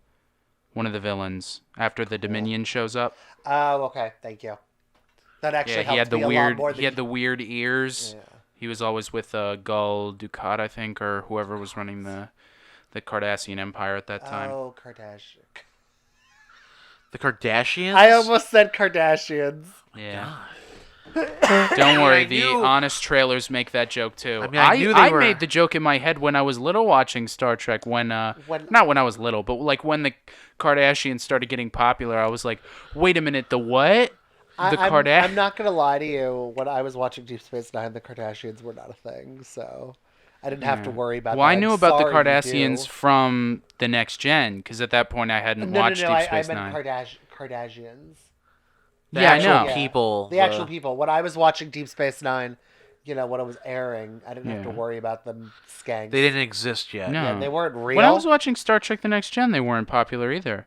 one of the villains after the Dominion shows up. Oh, okay. Thank you. That actually Yeah, he had helped the me a lot weird. more He had the weird ears. Yeah. He was always with Gul Dukat, I think, or whoever was running the Cardassian Empire at that time. Oh, Kardashian. The Kardashians? I almost said Kardashians. Yeah. Don't worry, I the knew- honest trailers make that joke too. I mean, I knew they were- made the joke in my head when I was little watching Star Trek. When not when I was little, but like when the Kardashians started getting popular, I was like, wait a minute, the what? I'm not going to lie to you. When I was watching Deep Space Nine, the Kardashians were not a thing, so I didn't have to worry about that. Well, I knew about the sorry you Cardassians do. from the Next Gen, because at that point I hadn't watched Deep I Space meant Nine. Kardashians. The Yeah, I actual know. people. The actual people. When I was watching Deep Space Nine, when it was airing, I didn't have to Yeah. worry about them skanks. They didn't exist yet. No. Yeah, they weren't real. When I was watching Star Trek The Next Gen, they weren't popular either.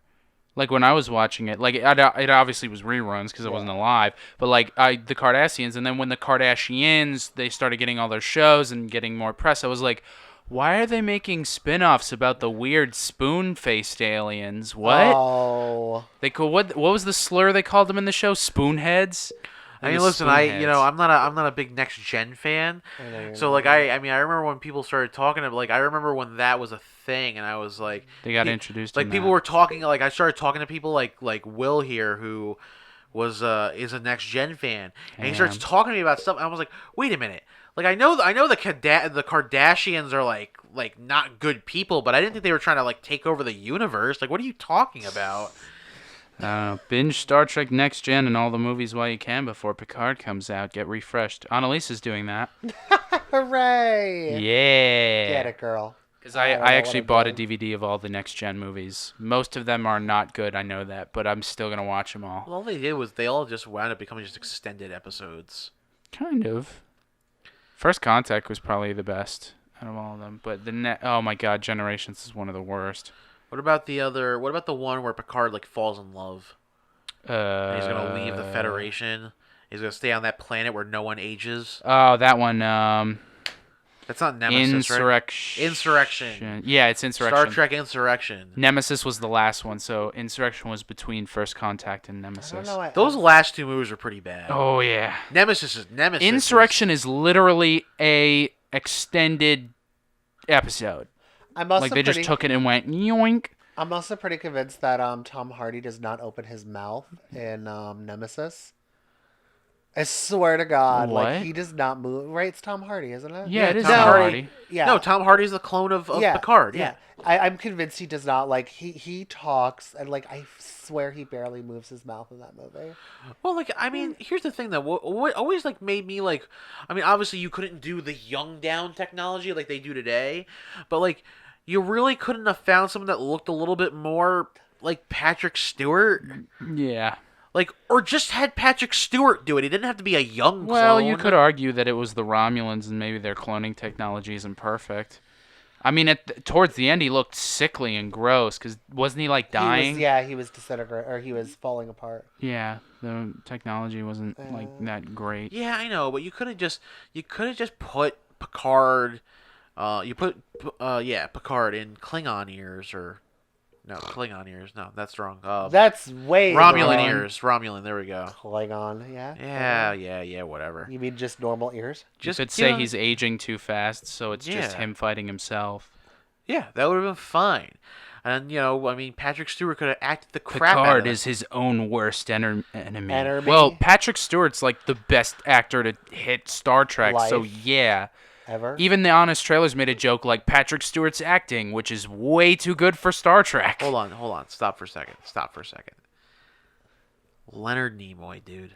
Like, when I was watching it, like, it obviously was reruns because it wasn't alive, but, like, the Cardassians, and then when the Kardashians, they started getting all their shows and getting more press, I was like, why are they making spin-offs about the weird spoon-faced aliens? What? Oh. What was the slur they called them in the show? Spoonheads? I mean, It was listen, spoonheads. I'm not a big Next Gen fan. So like, I remember when people started talking about, like, I remember when that was a thing, and I was like, They got introduced like in people that. were talking, like I started talking to people like Will here, who was is a Next Gen fan, and he starts talking to me about stuff, and I was like, wait a minute, like I know the Kardashians are like not good people, but I didn't think they were trying to like take over the universe. Like, what are you talking about? Binge Star Trek Next Gen and all the movies while you can before Picard comes out. Get refreshed. Annalise is doing that. Hooray! Yeah. Get it, girl. Because I I don't know actually what I'm bought a doing. DVD of all the Next Gen movies. Most of them are not good, I know that, but I'm still going to watch them all. Well, all they did was they all just wound up becoming just extended episodes. Kind of. First Contact was probably the best out of all of them, but oh my god, Generations is one of the worst. What about the other? What about the one where Picard like falls in love? And he's gonna leave the Federation. He's gonna stay on that planet where no one ages. Oh, that one. That's not Nemesis, Insurrection. right? Insurrection. Yeah, it's Insurrection. Star Trek Insurrection. Nemesis was the last one, so Insurrection was between First Contact and Nemesis. I don't know. Those last two movies were pretty bad. Oh yeah. Nemesis. Insurrection is literally a extended episode. I'm also Like they just took it and went yoink. I'm also pretty convinced that Tom Hardy does not open his mouth in Nemesis. I swear to God, What? like he does not move. Right, it's Tom Hardy, isn't it? Yeah, it is Tom Tom Hardy. Hardy. Yeah. No, Tom Hardy's the clone of Picard. Yeah. I'm convinced he does not. Like he talks and like I swear he barely moves his mouth in that movie. Well, like I mean, here's the thing that what always like made me like, I mean, obviously you couldn't do the young down technology like they do today, but like you really couldn't have found someone that looked a little bit more like Patrick Stewart. Yeah. Like, or just had Patrick Stewart do it. He didn't have to be a young clone. Well, you could argue that it was the Romulans and maybe their cloning technology isn't perfect. I mean, towards the end, he looked sickly and gross because wasn't he like dying? He was disintegrating, or he was falling apart. Yeah, the technology wasn't like that great. Yeah, I know, but you could have just put Picard, Picard in Klingon ears or. No, Klingon ears. No, that's wrong. That's way Romulan wrong. ears. Romulan. There we go. Klingon, yeah. Yeah. Whatever. You mean just normal ears? You could say he's aging too fast, so it's just him fighting himself. Yeah, that would have been fine. And I mean, Patrick Stewart could have acted the crap out of Picard it. is his own worst enemy. Enemy? Well, Patrick Stewart's like the best actor to hit Star Trek, so Life. yeah. Ever? Even the Honest Trailers made a joke like Patrick Stewart's acting, which is way too good for Star Trek. Hold on. Stop for a second. Leonard Nimoy, dude.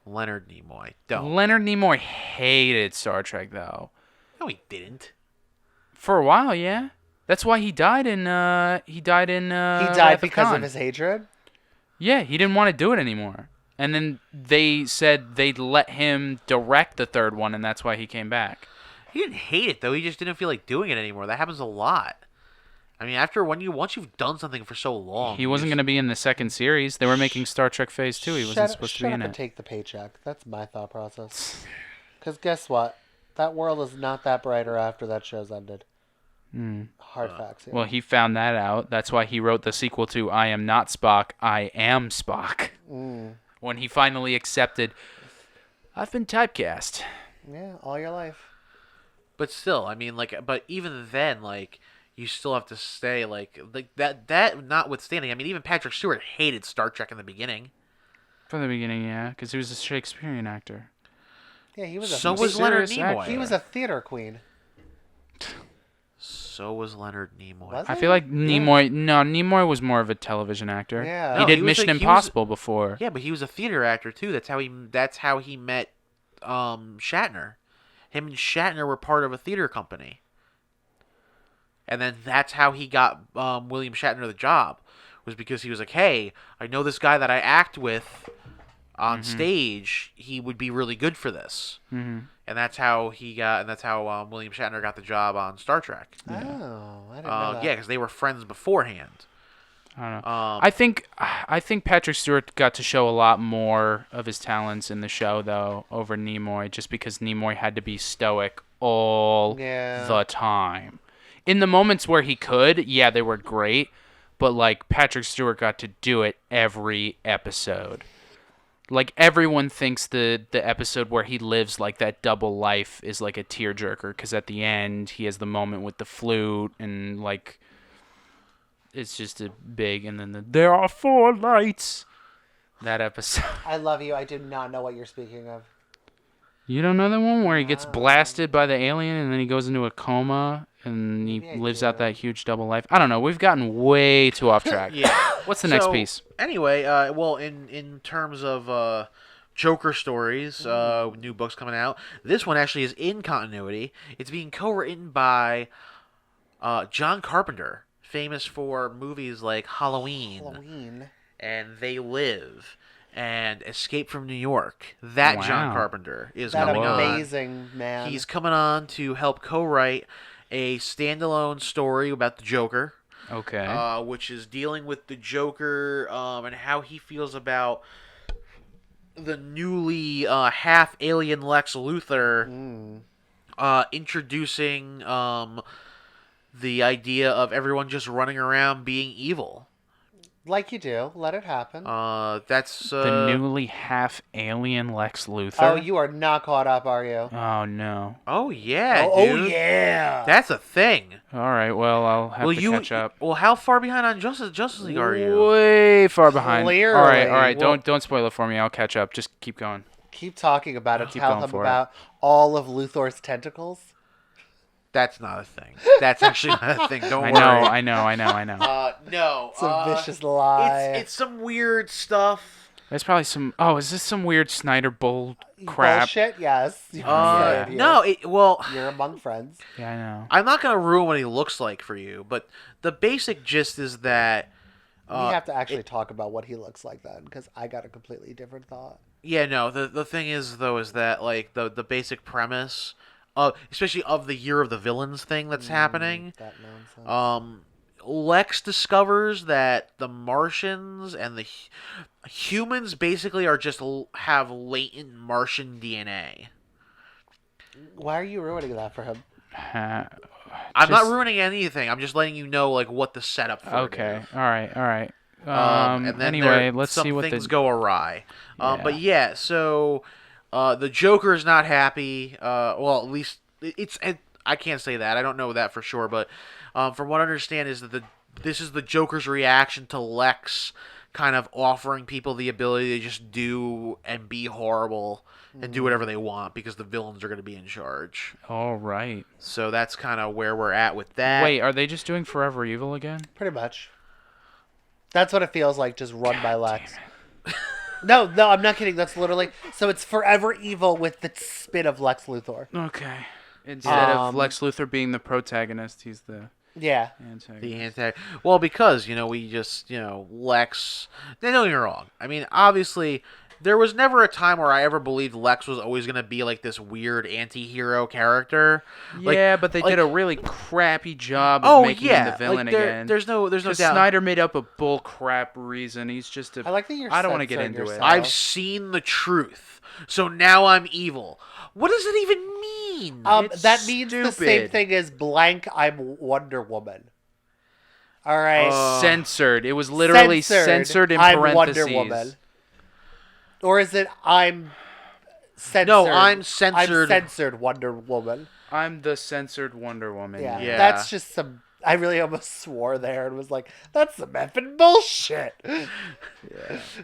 Leonard Nimoy. Don't. Leonard Nimoy hated Star Trek, though. No, he didn't. For a while, yeah. That's why he died in. He died because of his hatred. Yeah, he didn't want to do it anymore. And then they said they'd let him direct the third one, and that's why he came back. He didn't hate it though. He just didn't feel like doing it anymore. That happens a lot. I mean, once you've done something for so long, He wasn't going to be in the second series. They were making Star Trek Phase 2. He wasn't supposed to be in Shut up it. and take the paycheck. That's my thought process. Because guess what? That world is not that brighter after that show's ended. Hard facts here. Well, he found that out. That's why he wrote the sequel to I Am Not Spock, I Am Spock. When he finally accepted, I've been typecast. Yeah, all your life. But still, I mean, but even then, you still have to stay, that notwithstanding, I mean, even Patrick Stewart hated Star Trek in the beginning. From the beginning, yeah, because he was a Shakespearean actor. Yeah, he was So was Leonard Nimoy. He was a theater queen. So was Leonard Nimoy. Was I feel like Nimoy was more of a television actor. Yeah. He No, did he was Mission like- he Impossible before. Yeah, but he was a theater actor too. That's how he met Shatner. Him and Shatner were part of a theater company. And then that's how he got William Shatner the job, was because he was like, "Hey, I know this guy that I act with on stage. He would be really good for this." Mm-hmm. And that's how William Shatner got the job on Star Trek. Oh, I didn't know that. Yeah, because they were friends beforehand. I don't know. I think Patrick Stewart got to show a lot more of his talents in the show though over Nimoy, just because Nimoy had to be stoic all the time. In the moments where he could, yeah, they were great, but Patrick Stewart got to do it every episode. Everyone thinks the episode where he lives that double life is a tearjerker, because at the end he has the moment with the flute and it's just a big, and then there are 4 lights. That episode. I love you. I do not know what you're speaking of. You don't know the one where he gets blasted by the alien and then he goes into a coma and he lives out that huge double life? I don't know. We've gotten way too off track. Yeah. What's the next piece? Anyway, well, in terms of Joker stories, new books coming out, this one actually is in continuity. It's being co-written by John Carpenter, famous for movies like Halloween and They Live. and Escape from New York. That John Wow. Carpenter is That coming on. amazing man. He's coming on to help co-write a standalone story about the Joker, Okay. which is dealing with the Joker and how he feels about the newly half alien Lex Luthor, introducing the idea of everyone just running around being evil. Like you do. Let it happen. That's The newly half alien Lex Luthor. Oh, you are not caught up, are you? Oh no. Oh yeah, Oh, dude. yeah. That's a thing. All right. Well, I'll have to catch up. Well, how far behind on Justice League are you? Way far behind. Clearly. All right. Well- Don't spoil it for me. I'll catch up. Just keep going. Keep talking about it. Keep Tell going him for it. about all of Luthor's tentacles. That's not a thing. That's actually not a thing. Don't I worry. know. No. It's a vicious lie. It's some weird stuff. There's probably some. Oh, is this some weird Snyder bull crap? Bullshit, yes. Yeah. No. Well, You're among friends. Yeah, I know. I'm not gonna ruin what he looks like for you, but the basic gist is that. We have to actually talk about what he looks like then, because I got a completely different thought. Yeah, no. The thing is though is that like the basic premise, especially of the Year of the Villains thing that's happening. That nonsense. Lex discovers that the Martians and the humans basically are just have latent Martian DNA. Why are you ruining that for him? I'm not ruining anything. I'm just letting you know like what the setup for Okay. it is. All right. And then Anyway, let's some see what things the. go awry. Yeah. But yeah, so the Joker is not happy. Well, at least it's. I can't say that. I don't know that for sure. But from what I understand is that this is the Joker's reaction to Lex kind of offering people the ability to just do and be horrible and do whatever they want because the villains are going to be in charge. All right. So that's kind of where we're at with that. Wait, are they just doing Forever Evil again? Pretty much. That's what it feels like, just run by Lex. No, I'm not kidding. That's literally... So it's Forever Evil with the spin of Lex Luthor. Okay. Instead of Lex Luthor being the protagonist, he's the Yeah. antagonist. The well, because we just Lex. Don't get me wrong. I mean, obviously, there was never a time where I ever believed Lex was always gonna be like this weird anti-hero character. Yeah, but they did a really crappy job of making him the villain again. There's no doubt. Snyder made up a bull crap reason. He's just a. I like that you're I don't want to get censoring into it. yourself. I've seen the truth, so now I'm evil. What does it even mean? It's that means the same stupid. thing as blank. I'm Wonder Woman. All right. Censored. It was literally censored in I'm parentheses. Wonder Woman. Or is it I'm censored? No, I'm censored. I'm censored Wonder Woman. I'm the censored Wonder Woman. Yeah. Yeah. That's just some. I really almost swore there and was like, "That's some effing bullshit."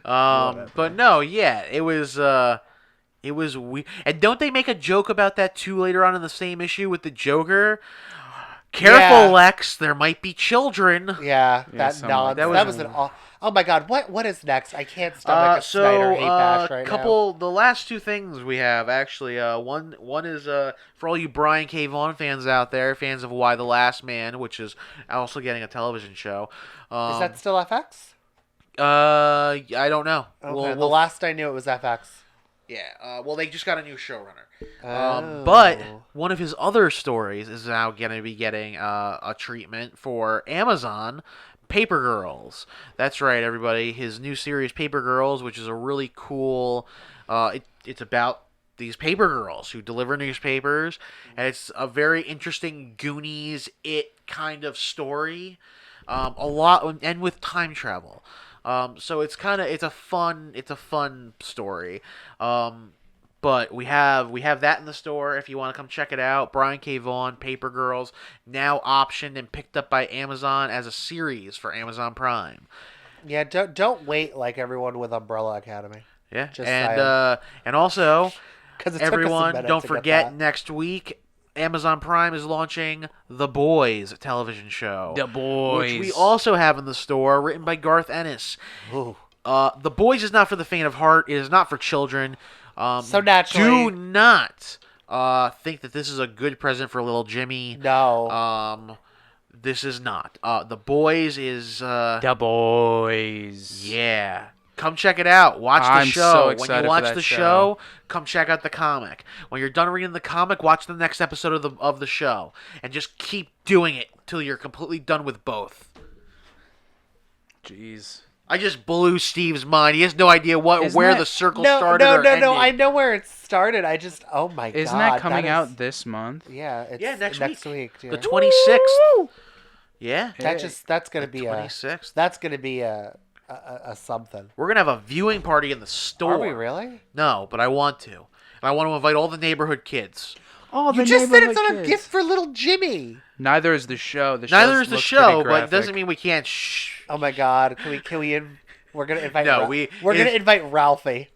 But no, yeah, it was weird. And don't they make a joke about that too later on in the same issue with the Joker? Careful, Yeah. Lex. There might be children. Yeah, that something like nonsense. that. That was an. Oh my god, what is next? I can't stomach a Snyder hate bash right now. The last two things we have actually. One is for all you Brian K. Vaughan fans out there, fans of Why the Last Man, which is also getting a television show. Is that still FX? I don't know. Okay, the last I knew it was FX. Yeah. Well, they just got a new showrunner. Oh. But one of his other stories is now going to be getting a treatment for Amazon. Papergirls. That's right, everybody. His new series, Papergirls, which is a really cool. It's about these paper girls who deliver newspapers, and it's a very interesting Goonies kind of story. A lot, and with time travel. So it's a fun story. But we have that in the store if you want to come check it out. Brian K. Vaughan, Paper Girls, now optioned and picked up by Amazon as a series for Amazon Prime. Yeah, don't wait like everyone with Umbrella Academy. Yeah, Just and also 'Cause it took us a everyone, minute don't to get forget that. next week Amazon Prime is launching The Boys television show. The Boys. Which we also have in the store, written by Garth Ennis. Ooh. The Boys is not for the faint of heart. It is not for children. So naturally- do not think that this is a good present for little Jimmy. No. This is not. The Boys is The Boys. yeah. come check it out. Watch the I'm show. so When excited you for watch that the show. show, come check out the comic. When you're done reading the comic, watch the next episode of the show, and just keep doing it till you're completely done with both. Jeez. I just blew Steve's mind. He has no idea where the circle started or ended. No. I know where it started. I just, oh my God. Isn't that coming out this month? Yeah, it's next week. The 26th. Yeah. That's gonna be 26th. That's gonna be a something. We're gonna have a viewing party in the store. Are we really? No, but I want to, and I want to invite all the neighborhood kids. Oh, You just said it's not a gift for little Jimmy. Neither is the show. Neither is the show, but it doesn't mean we can't. Oh my God! Can we? We're gonna invite. No, we're gonna invite Ralphie.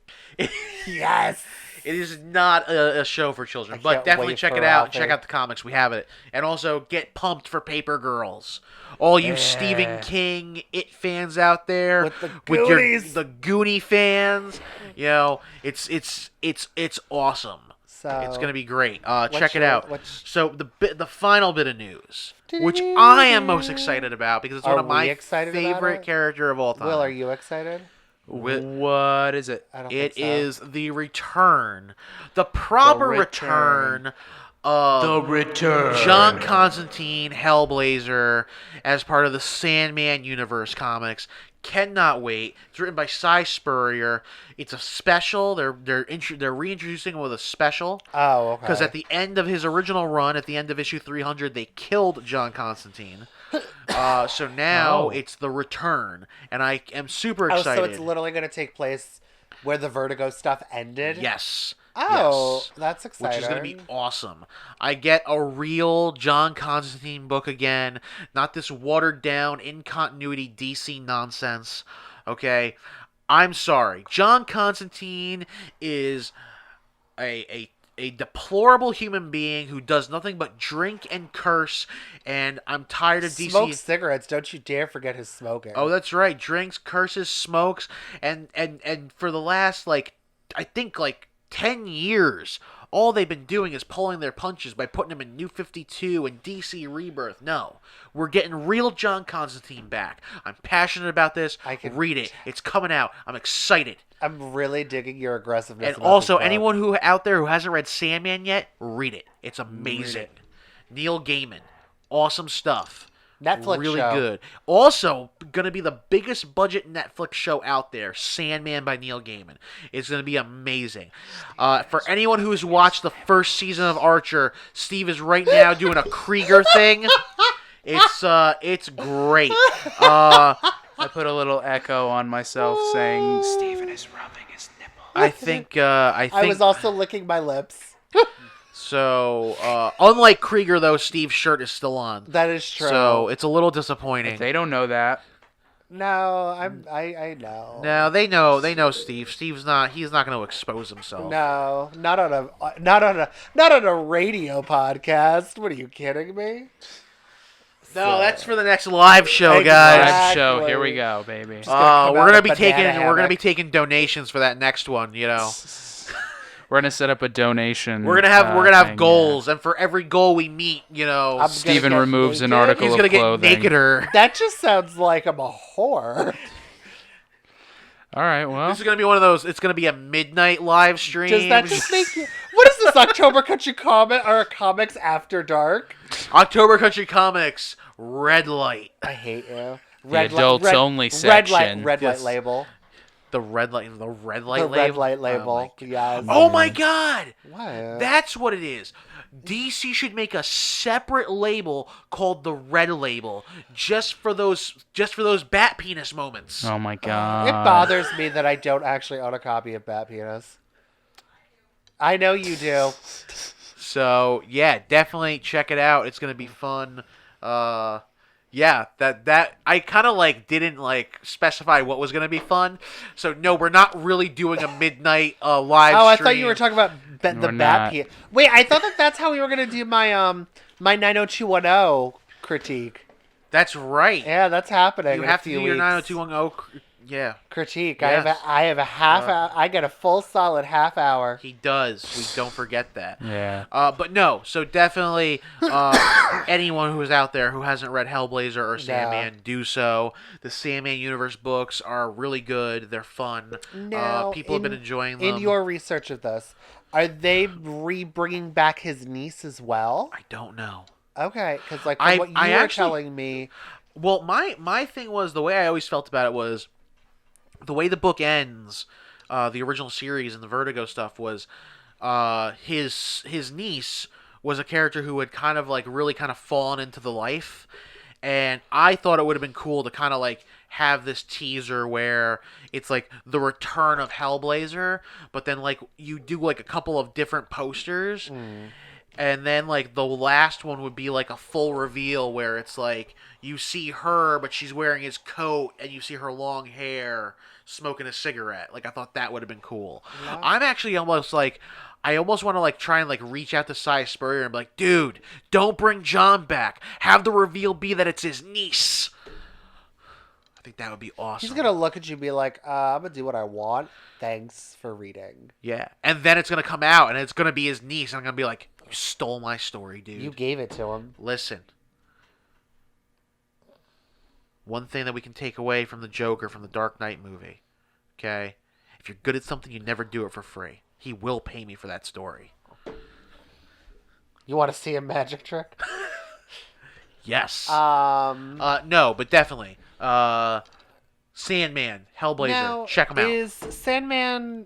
Yes. It is not a show for children, but can't definitely wait check for it out. Ralphie. Check out the comics. We have it, and also get pumped for Papergirls. All you Stephen King It fans out there, With the with the Goonie fans, you know, it's awesome. So It's gonna be great. Check it out. what's- So the final bit of news, which I am most excited about because it's one Are of my we excited about favorite it? character of all time. Will, are you excited? What is it? I don't It think so. is the return, the proper return. return of The return. John Constantine, Hellblazer, as part of the Sandman universe comics. Cannot wait. It's written by Cy Spurrier. It's a special. They're reintroducing him with a special. Oh, okay. Because at the end of his original run, at the end of issue 300, they killed John Constantine. So now it's the return, and I am super excited. so it's literally going to take place where the Vertigo stuff ended. Yes. Oh, Yes. that's exciting. Which is going to be awesome. I get a real John Constantine book again, not this watered down in continuity DC nonsense. Okay, I'm sorry. John Constantine is a deplorable human being who does nothing but drink and curse, and I'm tired of DC. Smoke cigarettes. Don't you dare forget his smoking. Oh, that's right. Drinks, curses, smokes, and for the last I think 10 years, all they've been doing is pulling their punches by putting him in New 52 and DC Rebirth. No, we're getting real John Constantine back. I'm passionate about this. Read it. It's coming out. I'm excited. I'm really digging your aggressiveness. And about also, this book. anyone who out there who hasn't read Sandman yet, read it. It's amazing. Neil Gaiman. Awesome stuff. Netflix really show. good. Also, going to be the biggest budget Netflix show out there, Sandman by Neil Gaiman. It's going to be amazing. For anyone who's watched the first season of Archer, Steve is right now doing a Krieger thing. It's great. I put a little echo on myself saying Steven is rubbing his nipple. I think I was also licking my lips. so. Unlike Krieger, though, Steve's shirt is still on. That is true. So it's a little disappointing. If they don't know that. No, I know. No, they know Steve. He's not going to expose himself. No, not on a radio podcast. What are you kidding me? No, that's for the next live show, guys. Live show. Exactly. Here we go, baby. Just gonna come We're out gonna in be a taking banana we're gonna be hammock. taking donations for that next one. You know, We're gonna set up a donation. we're gonna have thing, goals, and for every goal we meet, you know, I'm Steven gonna get removes an naked. article he's of gonna get clothing. nakeder. That just sounds like I'm a whore. All right. Well, This is gonna be one of those. It's gonna be a midnight live stream. Does that just make you? What is this October Country Comics After Dark? October Country Comics Red Light. I hate you. adults only section. Red light Yes. label. The red light The label. red light label. Yes. Oh my God! What? That's what it is. DC should make a separate label called the Red Label, just for those bat penis moments. Oh my god. It bothers me that I don't actually own a copy of Bat Penis. I know you do. So yeah, definitely check it out. It's gonna be fun. Yeah, that I kind of didn't specify what was gonna be fun. So no, we're not really doing a midnight live. Oh, I stream. thought you were talking about the We're Bat not. Penis. Wait, I thought that's how we were gonna do my my 90210 critique. That's right. Yeah, that's happening. You in have a to few do your weeks. 90210 critique. Yes. I have a half hour. I get a full solid half hour. He does. We don't forget that. Yeah. But no, so definitely anyone who is out there who hasn't read Hellblazer or Sandman, do so. The Sandman universe books are really good. They're fun. Now, people have been enjoying them. In your research of this, are they bringing back his niece as well? I don't know. Okay, because like from what you were telling me. Well, my thing was, the way I always felt about it was the way the book ends. The original series and the Vertigo stuff was his niece was a character who had kind of like really kind of fallen into the life, and I thought it would have been cool to kind of like have this teaser where it's like the return of Hellblazer, but then like you do like a couple of different posters. And then, like, the last one would be, like, a full reveal where it's, like, you see her, but she's wearing his coat, and you see her long hair smoking a cigarette. Like, I thought that would have been cool. Yeah. I'm actually almost, like, I almost want to, like, try and, like, reach out to Cy Spurrier and be like, dude, don't bring John back. Have the reveal be that it's his niece. I think that would be awesome. He's going to look at you and be like, I'm going to do what I want. Thanks for reading. Yeah. And then it's going to come out, and it's going to be his niece, and I'm going to be like, you stole my story, dude. You gave it to him. Listen. One thing that we can take away from the Joker from the Dark Knight movie, okay? If you're good at something, you never do it for free. He will pay me for that story. You want to see a magic trick? Yes. No, but definitely. Sandman, Hellblazer, now, check them out. Is Sandman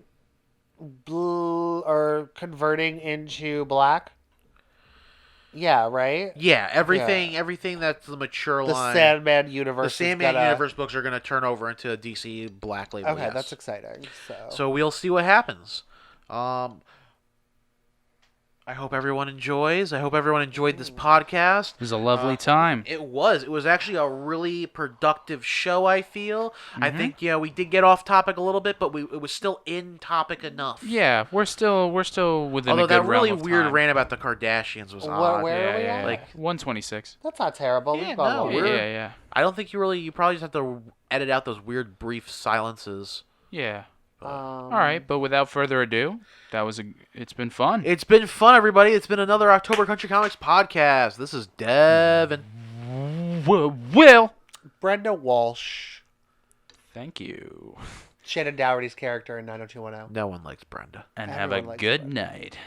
blue or converting into black? Yeah, right? Yeah, everything that's the mature line. The Sandman universe. The Sandman universe books are going to turn over into a DC Black Label. Okay, yes. That's exciting. So we'll see what happens. I hope everyone enjoys. I hope everyone enjoyed this podcast. It was a lovely time. It was. It was actually a really productive show, I feel. I think, we did get off topic a little bit, but it was still in topic enough. Yeah, we're still within Although a good realm of that really weird time. rant about the Kardashians was odd. Where are we at? Like 126. That's not terrible. Yeah, We've gone no, longer. Yeah. I don't think you probably just have to edit out those weird brief silences. Yeah. All right, but without further ado, it's been fun. It's been fun, everybody. It's been another October Country Comics podcast. This is Devon. Will. Brenda Walsh. Thank you. Shannon Dougherty's character in 90210. No one likes Brenda. And Everyone have a likes good Brenda. night.